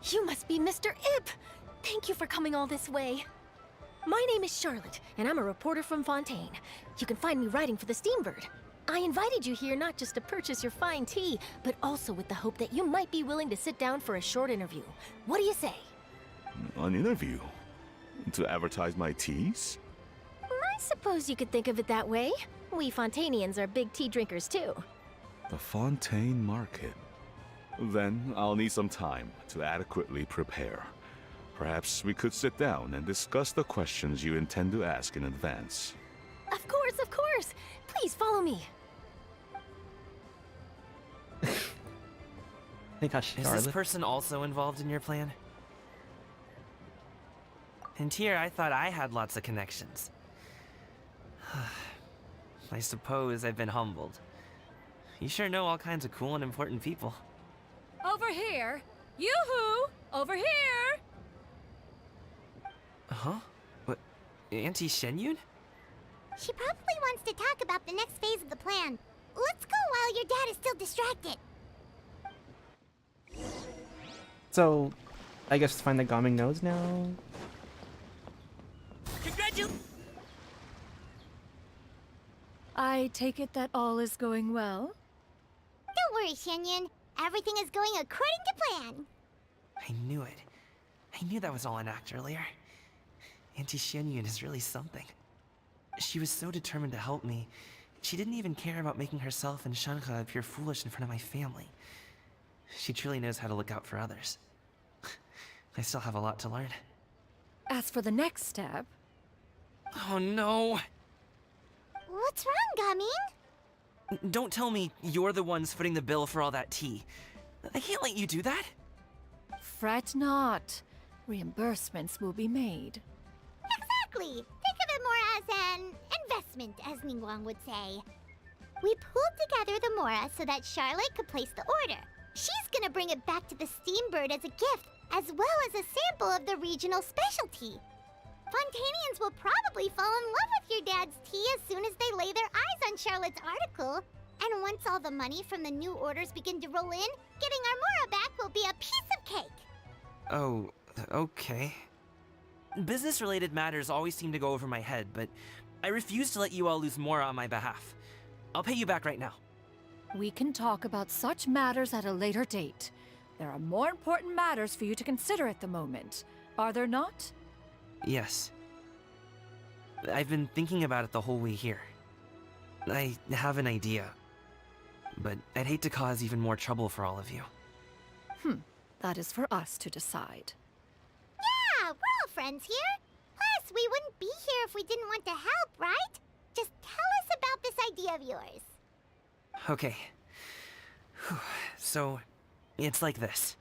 You must be Mr. Ip! Thank you for coming all this way. My name is Charlotte, and I'm a reporter from Fontaine. You can find me writing for the Steambird. I invited you here not just to purchase your fine tea, but also with the hope that you might be willing to sit down for a short interview. What do you say? An interview? To advertise my teas? I suppose you could think of it that way. We Fontainians are big tea drinkers too. The Fontaine Market. Then I'll need some time to adequately prepare. Perhaps we could sit down and discuss the questions you intend to ask in advance. Of course, of course! Please follow me. Is this person also involved in your plan? And here I thought I had lots of connections. I suppose I've been humbled. You sure know all kinds of cool and important people. Over here! Yoo-hoo! Over here! Huh? What? Auntie Xianyun? She probably wants to talk about the next phase of the plan. Let's go while your dad is still distracted. So, I guess find the Gaming nodes now. I take it that all is going well? Don't worry, Xianyun. Everything is going according to plan. I knew it. I knew that was all an act earlier. Auntie Xianyun is really something. She was so determined to help me. She didn't even care about making herself and Shanhe appear foolish in front of my family. She truly knows how to look out for others. I still have a lot to learn. As for the next step... Oh no! What's wrong, Gaming? Don't tell me you're the ones footing the bill for all that tea. I can't let you do that. Fret not. Reimbursements will be made. Exactly. Think of it more as an investment, as Ningguang would say. We pulled together the Mora so that Charlotte could place the order. She's gonna bring it back to the Steambird as a gift, as well as a sample of the regional specialty. Fontanians will probably fall in love with your dad's tea as soon as they lay their eyes on Charlotte's article. And once all the money from the new orders begin to roll in, getting our Mora back will be a piece of cake. Oh, okay. Business-related matters always seem to go over my head, but I refuse to let you all lose Mora on my behalf. I'll pay you back right now. We can talk about such matters at a later date. There are more important matters for you to consider at the moment, are there not? Yes. I've been thinking about it the whole way here. I have an idea, but I'd hate to cause even more trouble for all of you. That is for us to decide. Yeah, we're all friends here. Plus, we wouldn't be here if we didn't want to help, right? Just tell us about this idea of yours. Okay. So, it's like this.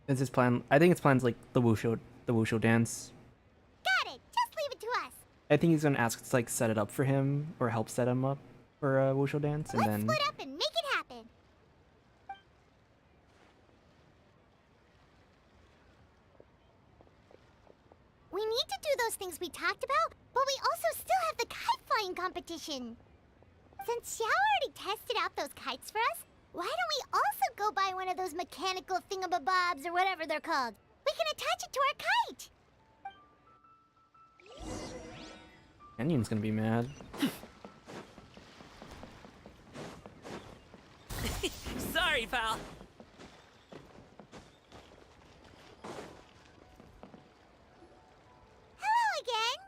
Is his plan? I think his plan's like the wushu dance. Got it. Just leave it to us. I think he's gonna ask to like set it up for him or help set him up for a wushu dance, and Let's then split up and make it happen. We need to do those things we talked about, but we also still have the kite flying competition. Since Xiao already tested out those kites for us, why don't we also go buy one of those mechanical thingamabobs or whatever they're called? We can attach it to our kite. Xianyun's gonna be mad. Sorry, pal. Hello again.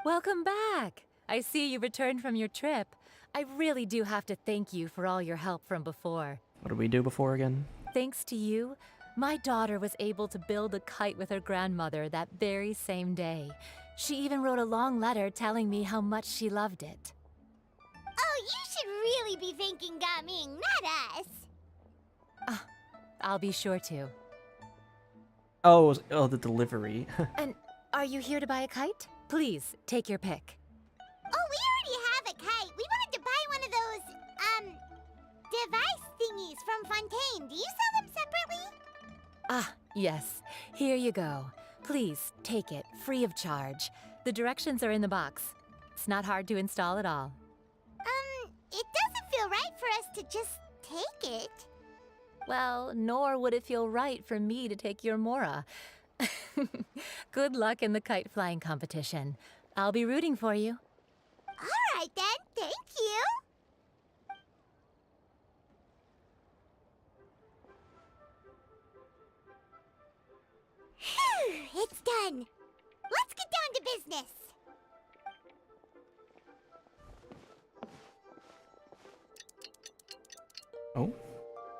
Welcome back. I see you returned from your trip. I really do have to thank you for all your help from before. What did we do before again? Thanks to you, my daughter was able to build a kite with her grandmother that very same day. She even wrote a long letter telling me how much she loved it. Oh, you should really be thanking Gaming, not us. I'll be sure to. Oh, the delivery. And are you here to buy a kite? Please, take your pick. Oh, we already have a kite. We wanted to buy one of those, device thingies from Fontaine. Do you sell them separately? Ah, yes. Here you go. Please, take it, free of charge. The directions are in the box. It's not hard to install at all. It doesn't feel right for us to just take it. Well, nor would it feel right for me to take your Mora. Good luck in the kite flying competition. I'll be rooting for you. All right then, thank you. Phew, it's done. Let's get down to business.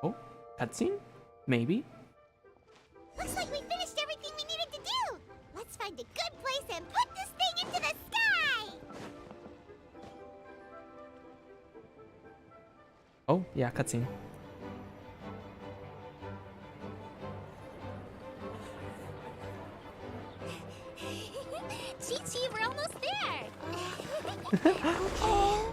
Oh, cutscene? Maybe. Looks like we finished everything we needed to do. Let's find a good place and put this thing into the sky. Oh, yeah, cutscene. Chi-Chi, we're almost there. Okay.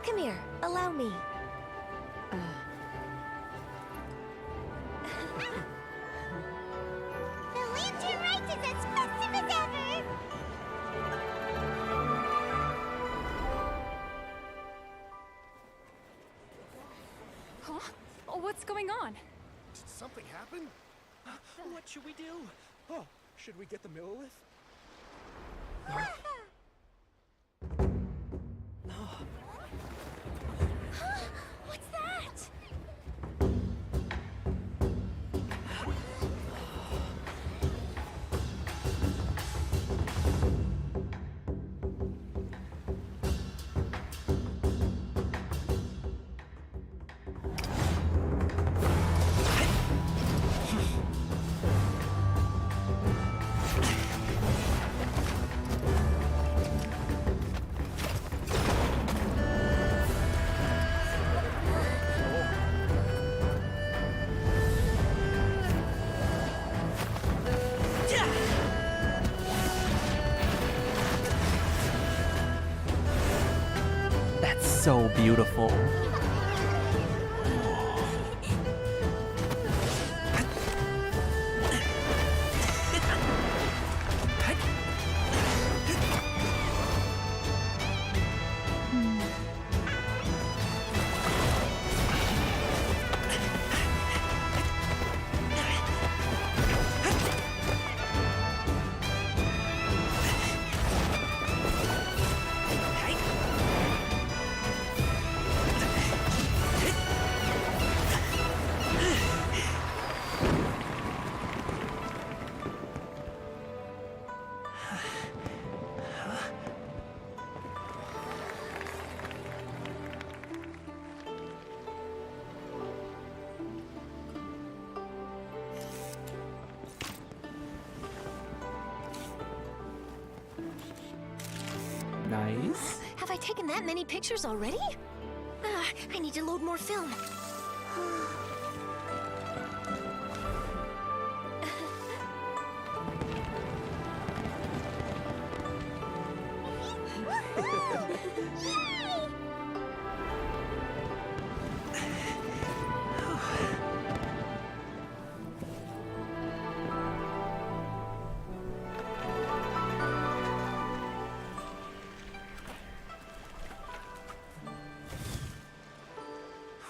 Come here, allow me. The Lantern Rite is as festive as ever! Huh? What's going on? Did something happen? What should we do? Oh, should we get the Millilith? What's that? That's so beautiful. Nice. Have I taken that many pictures already? I need to load more film.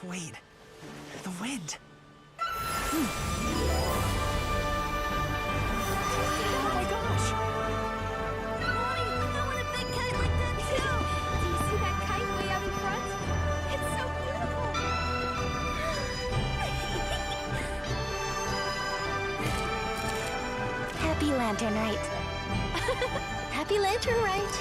Wait, the wind. Oh my gosh! Mommy, I want a big kite like that too! Do you see that kite way out in front? It's so beautiful! Happy Lantern Rite. Happy Lantern Rite!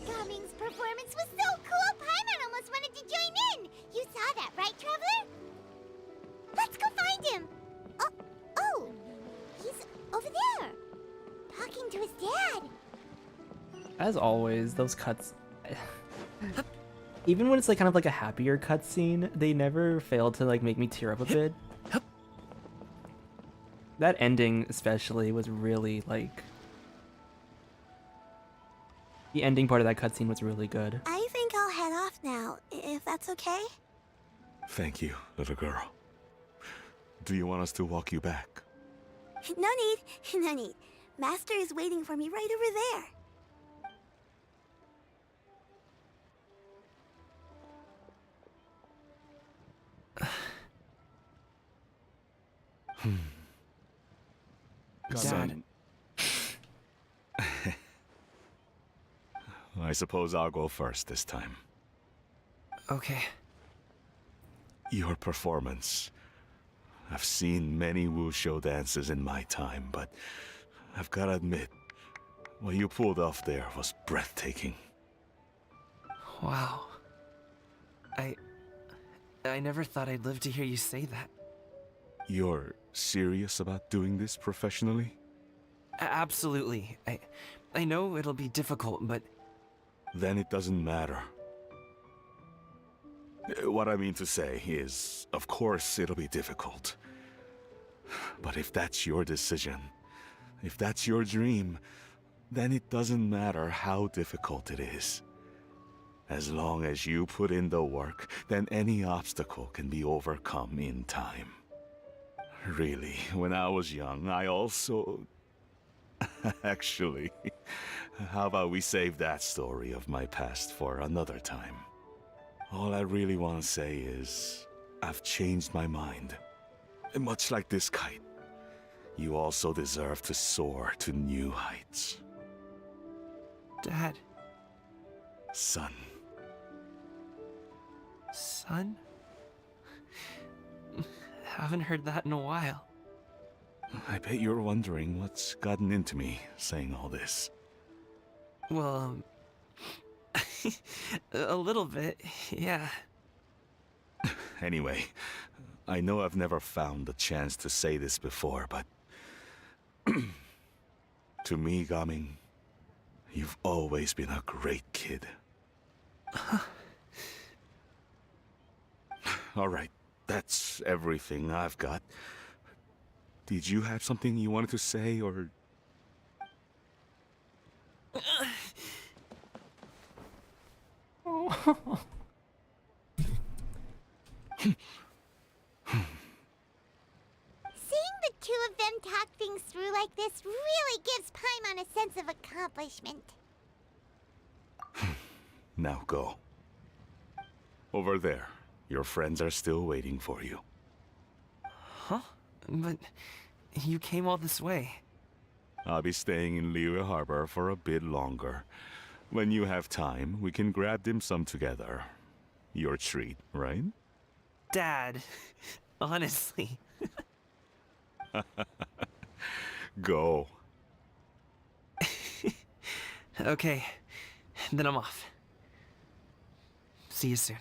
Gaming's performance was so cool, Paimon almost wanted to join in! You saw that, right, Traveler? Let's go find him! Oh, he's over there, talking to his dad. As always, those cuts... Even when it's like kind of like a happier cutscene, they never fail to like make me tear up a bit. That ending especially was really like... The ending part of that cutscene was really good. I think I'll head off now, if that's okay. Thank you, little girl. Do you want us to walk you back? No need, no need. Master is waiting for me right over there. Son. I suppose I'll go first this time. Okay. Your performance. I've seen many wushou dances in my time, but I've gotta admit, what you pulled off there was breathtaking. Wow. I never thought I'd live to hear you say that. You're serious about doing this professionally? Absolutely. I know it'll be difficult, but... Then it doesn't matter. What I mean to say is, of course it'll be difficult. But if that's your decision, if that's your dream, then it doesn't matter how difficult it is. As long as you put in the work, then any obstacle can be overcome in time. Really, when I was young, I also... Actually, how about we save that story of my past for another time? All I really want to say is, I've changed my mind. And much like this kite, you also deserve to soar to new heights. Dad. Son. Son? Haven't heard that in a while. I bet you're wondering what's gotten into me saying all this. Well, a little bit, yeah. Anyway, I know I've never found the chance to say this before, but... to me, Gaming, you've always been a great kid. Alright, that's everything I've got. Did you have something you wanted to say, or... Seeing the two of them talk things through like this really gives Paimon a sense of accomplishment. Now go. Over there. Your friends are still waiting for you. Huh? But you came all this way. I'll be staying in Liyue Harbor for a bit longer. When you have time, we can grab dim sum together. Your treat, right? Dad, honestly. Go. Okay, then I'm off. See you soon.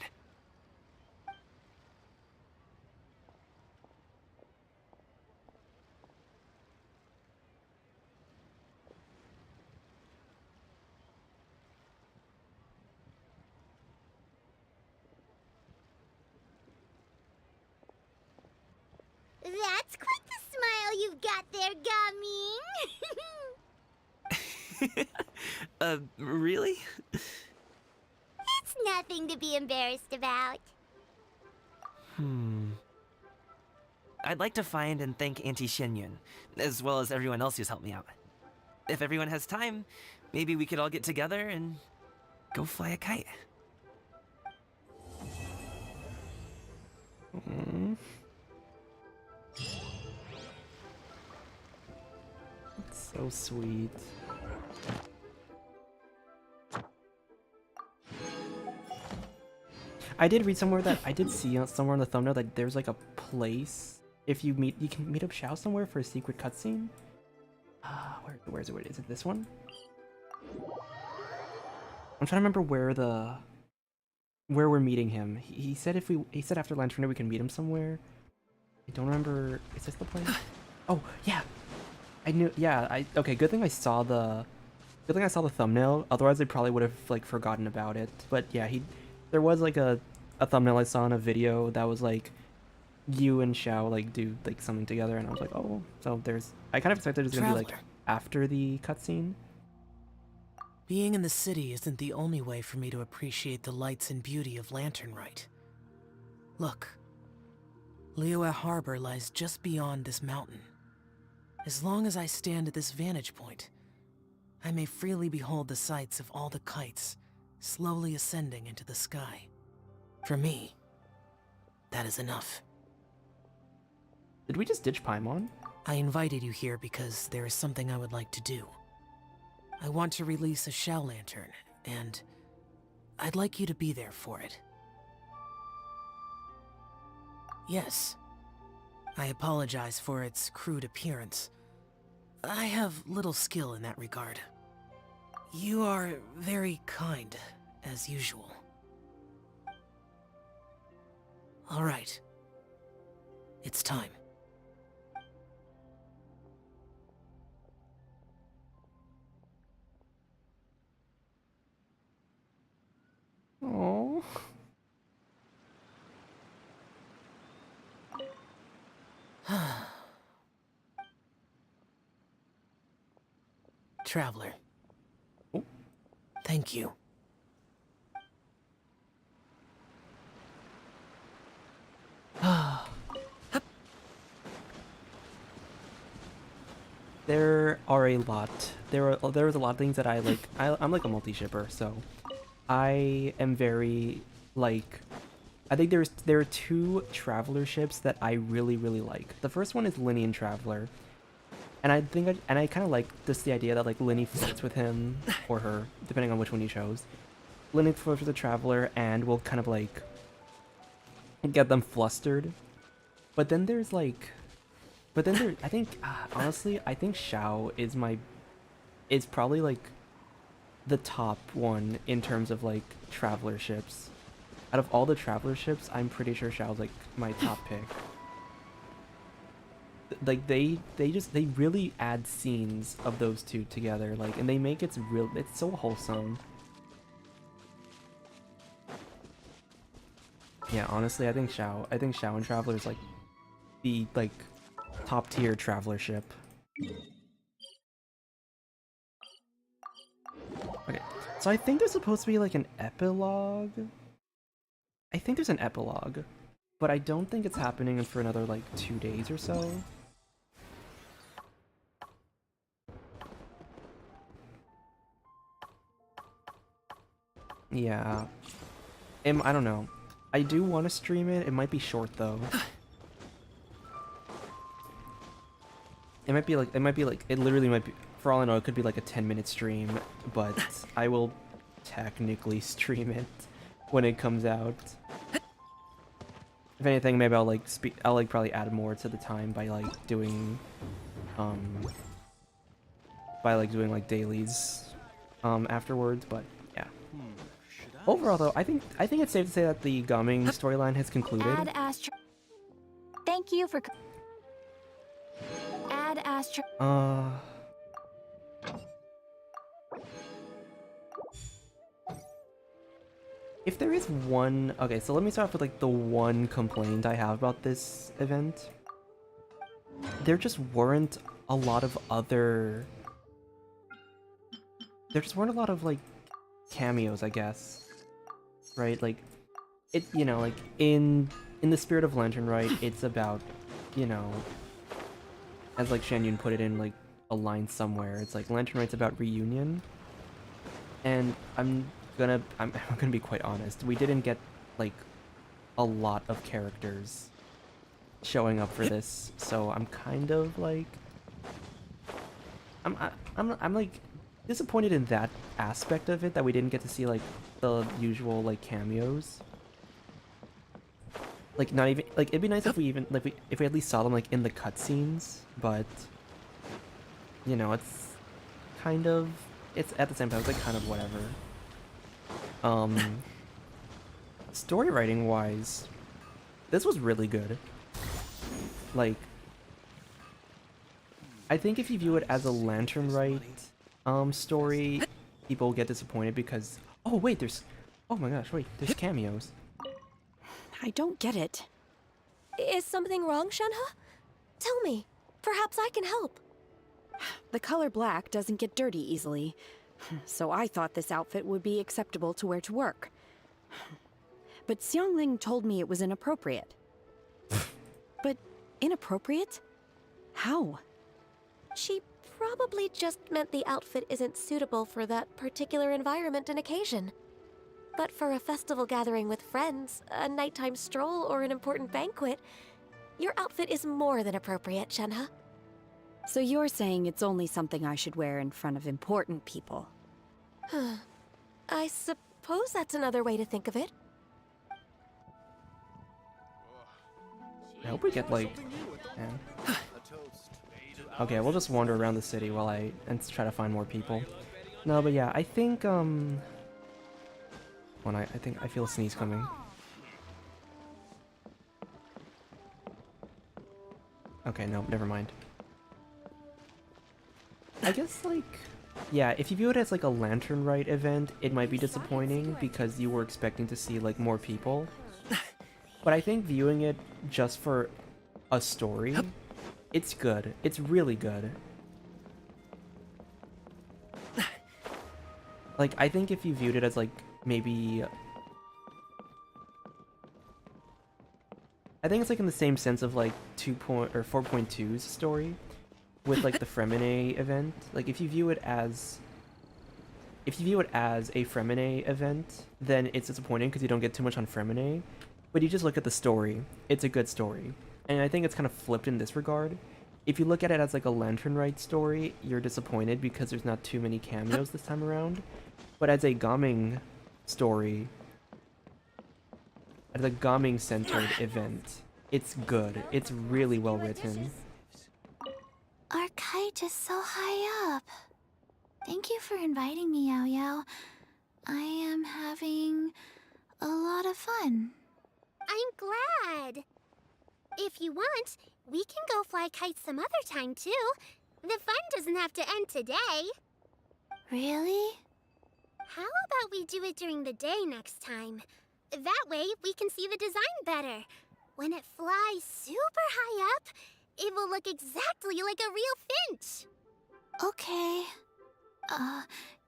That's quite the smile you've got there, Gaming. Really? It's nothing to be embarrassed about. I'd like to find and thank Auntie Xianyun, as well as everyone else who's helped me out. If everyone has time, maybe we could all get together and go fly a kite. It's so sweet. I did read somewhere that I did see somewhere on the thumbnail that there's like a place if you can meet up Xiao somewhere for a secret cutscene. Where is it? Is it this one? I'm trying to remember where we're meeting him. He said after Lantern Rite we can meet him somewhere. I don't remember. Is this the place? Oh yeah, I knew. Yeah, okay. Good thing I saw the thumbnail. Otherwise, I probably would have like forgotten about it. But yeah, there was like a thumbnail I saw in a video that was like you and Xiao like do like something together, and I was like, oh, so I kind of expected it's gonna be like after the cutscene. Being in the city isn't the only way for me to appreciate the lights and beauty of Lantern Rite. Look, Liyue Harbor lies just beyond this mountain. As long as I stand at this vantage point, I may freely behold the sights of all the kites slowly ascending into the sky. For me, that is enough. Did we just ditch Paimon? I invited you here because there is something I would like to do. I want to release a Xiao Lantern, and I'd like you to be there for it. Yes. I apologize for its crude appearance. I have little skill in that regard. You are very kind, as usual. All right. It's time. Oh. Traveler. Oh. Thank you. There are a lot. There's a lot of things that I like. I'm like a multi-shipper, so I am very like. I think there are two traveler ships that I really like. The first one is Linian Traveler, and I kind of like just the idea that like Linny flirts with him or her, depending on which one you chose. Linny flirts with the Traveler and will kind of like get them flustered. But then there's like. But then there, I think, honestly, I think Xiao is probably like the top one in terms of like traveler ships. Out of all the traveler ships, I'm pretty sure Xiao's like my top pick. Like they really add scenes of those two together, like, and they make it's so wholesome. Yeah, honestly, I think Xiao and Traveler is like the like top tier traveler ship. Okay, so I think there's supposed to be like an epilogue. I think there's an epilogue, but I don't think it's happening for another like 2 days or so. Yeah, I don't know. I do want to stream it. It might be short though. It literally might be, for all I know, it could be like a 10-minute stream, but I will technically stream it when it comes out. If anything, maybe I'll like probably add more to the time by like doing dailies afterwards, but yeah. Overall though, I think it's safe to say that the Gaming storyline has concluded. Thank you for. Add Astro. If there is one... Okay, so let me start off with like the one complaint I have about this event. There just weren't a lot of other... There just weren't a lot of like cameos, I guess. Right? Like, it, you know, like in the spirit of Lantern Rite, it's about, you know, as like Xianyun put it in like a line somewhere, it's like Lantern Rite's about reunion. And I'm gonna be quite honest, we didn't get like a lot of characters showing up for this, so I'm kind of like I'm like disappointed in that aspect of it, that we didn't get to see like the usual like cameos. Like not even like, it'd be nice if we even like if we at least saw them like in the cutscenes, but you know, it's kind of, it's at the same time it's like kind of whatever. Story writing wise, this was really good. Like, I think if you view it as a Lantern Rite story, people get disappointed because, oh wait, oh my gosh, wait, there's cameos. I don't get it. Is something wrong, Shenhe? Tell me. Perhaps I can help. The color black doesn't get dirty easily, so I thought this outfit would be acceptable to wear to work. But Xiangling told me it was inappropriate. But inappropriate? How? She probably just meant the outfit isn't suitable for that particular environment and occasion. But for a festival gathering with friends, a nighttime stroll, or an important banquet, your outfit is more than appropriate, Shenhe. So you're saying it's only something I should wear in front of important people? I suppose that's another way to think of it. I hope we get like... Man. Okay, we'll just wander around the city while and try to find more people. No, but yeah, I think when I think I feel a sneeze coming. Okay, no, never mind. I guess, like... Yeah, if you view it as like a Lantern Rite event, it might be disappointing because you were expecting to see like more people. But I think viewing it just for a story, it's good. It's really good. Like, I think if you viewed it as like maybe... I think it's like in the same sense of like 4.2's story with like the Fremine event. Like if you view it as a Fremine event, then it's disappointing because you don't get too much on Fremine. But you just look at the story, it's a good story. And I think it's kind of flipped in this regard. If you look at it as like a Lantern Rite story, you're disappointed because there's not too many cameos this time around. But as a Gaming story, as a Gaming-centered event, it's good. It's really well written. Our kite is so high up. Thank you for inviting me, Yao Yao. I am having a lot of fun. I'm glad. If you want, we can go fly kites some other time, too. The fun doesn't have to end today. Really? How about we do it during the day next time? That way, we can see the design better. When it flies super high up, it will look exactly like a real finch. Okay.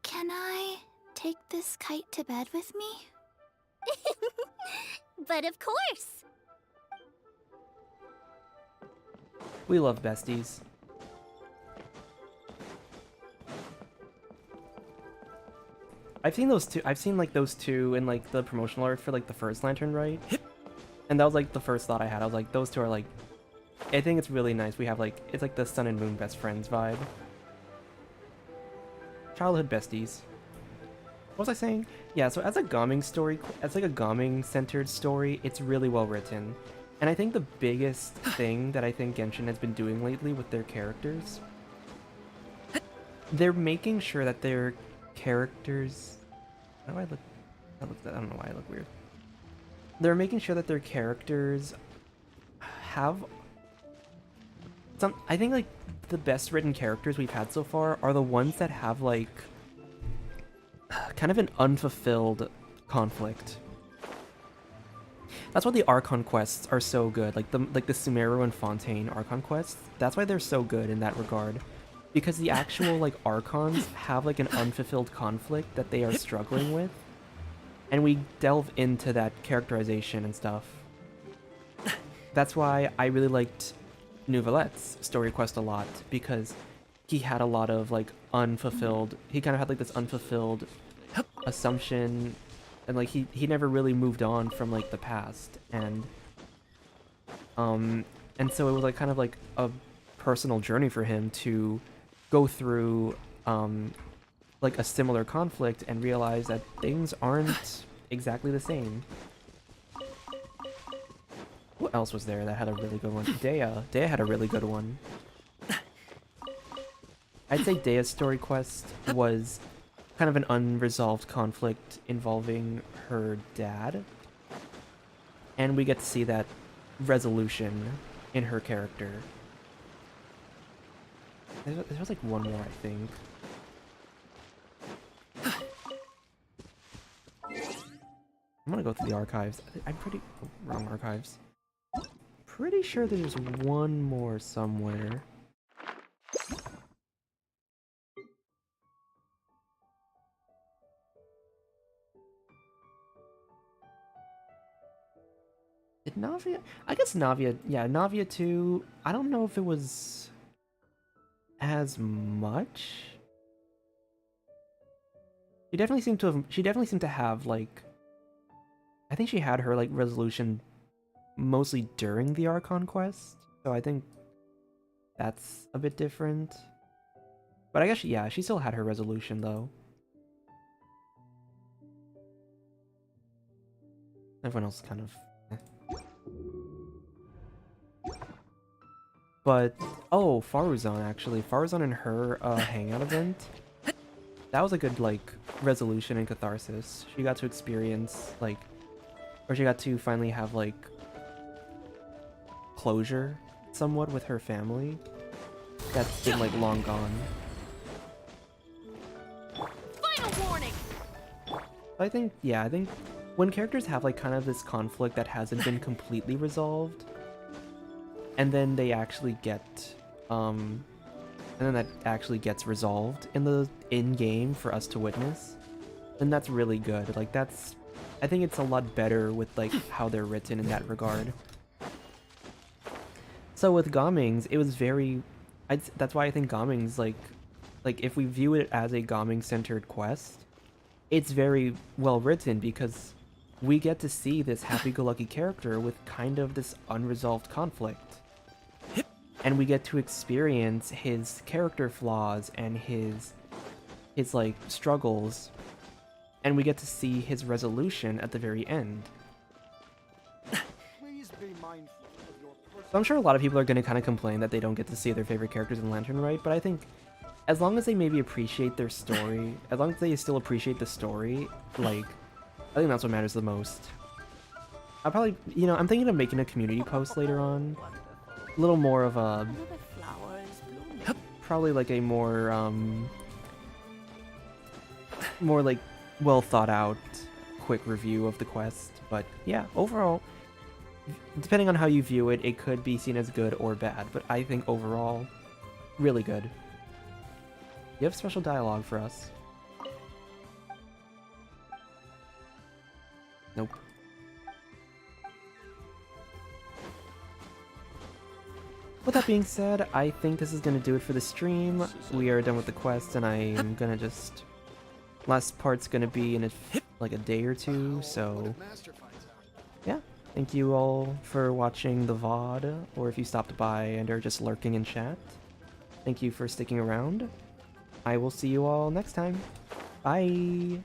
Can I take this kite to bed with me? But of course. We love besties. I've seen those two. I've seen like those two in like the promotional art for like the first Lantern Rite, and that was like the first thought I had. I was like, those two are like, I think it's really nice. We have like, it's like the Sun and Moon best friends vibe. Childhood besties. What was I saying? Yeah. So as a Gaming story, as like a Gaming centered story, it's really well written, and I think the biggest thing that I think Genshin has been doing lately with their characters, they're making sure that their characters... How do I look? I don't know why I look weird. They're making sure that their characters have some... I think like the best written characters we've had so far are the ones that have like kind of an unfulfilled conflict. That's why the Archon quests are so good. Like the Sumeru and Fontaine Archon quests. That's why they're so good in that regard. Because the actual, like, Archons have, like, an unfulfilled conflict that they are struggling with. And we delve into that characterization and stuff. That's why I really liked Nouvelette's story quest a lot. Because he had a lot of, like, unfulfilled... He kind of had, like, this unfulfilled assumption. And, like, he never really moved on from, like, the past. And so it was, like, kind of, like, a personal journey for him to go through like a similar conflict and realize that things aren't exactly the same. What else was there that had a really good one? Dea had a really good one. I'd say Dea's story quest was kind of an unresolved conflict involving her dad, and we get to see that resolution in her character. There was like one more, I think. I'm gonna go through the archives. I'm pretty... Oh, wrong archives. Pretty sure there's one more somewhere. Did Navia... I guess Navia... Yeah, Navia 2... I don't know if it was... as much. She definitely seemed to have like, I think she had her like resolution mostly during the Archon quest, so I think that's a bit different. But I guess yeah, she still had her resolution though. Everyone else is kind of But, oh, Faruzan, actually. Faruzan and her hangout event. That was a good, like, resolution and catharsis. She got to experience, like... Or she got to finally have, like... closure somewhat with her family that's been like long gone. Final warning! I think, yeah, I think when characters have like kind of this conflict that hasn't been completely resolved, and then they actually get, and then that actually gets resolved in the in-game for us to witness, then that's really good. Like that's, I think it's a lot better with like how they're written in that regard. So with Gamings, it was very, that's why I think Gamings, like if we view it as a Gaming-centered quest, it's very well written because we get to see this happy-go-lucky character with kind of this unresolved conflict. And we get to experience his character flaws and his like struggles, and we get to see his resolution at the very end. So I'm sure a lot of people are going to kind of complain that they don't get to see their favorite characters in Lantern Rite, but I think as long as they maybe appreciate their story, as long as they still appreciate the story, like, I think that's what matters the most. I'll probably, you know, I'm thinking of making a community post later on. A little more of a, probably like a more, more like well thought out, quick review of the quest. But yeah, overall, depending on how you view it, it could be seen as good or bad, but I think overall, really good. You have special dialogue for us? Nope. With that being said, I think this is going to do it for the stream. We are done with the quest, and I'm going to just... Last part's going to be in like a day or two, so... Yeah. Thank you all for watching the VOD, or if you stopped by and are just lurking in chat. Thank you for sticking around. I will see you all next time. Bye!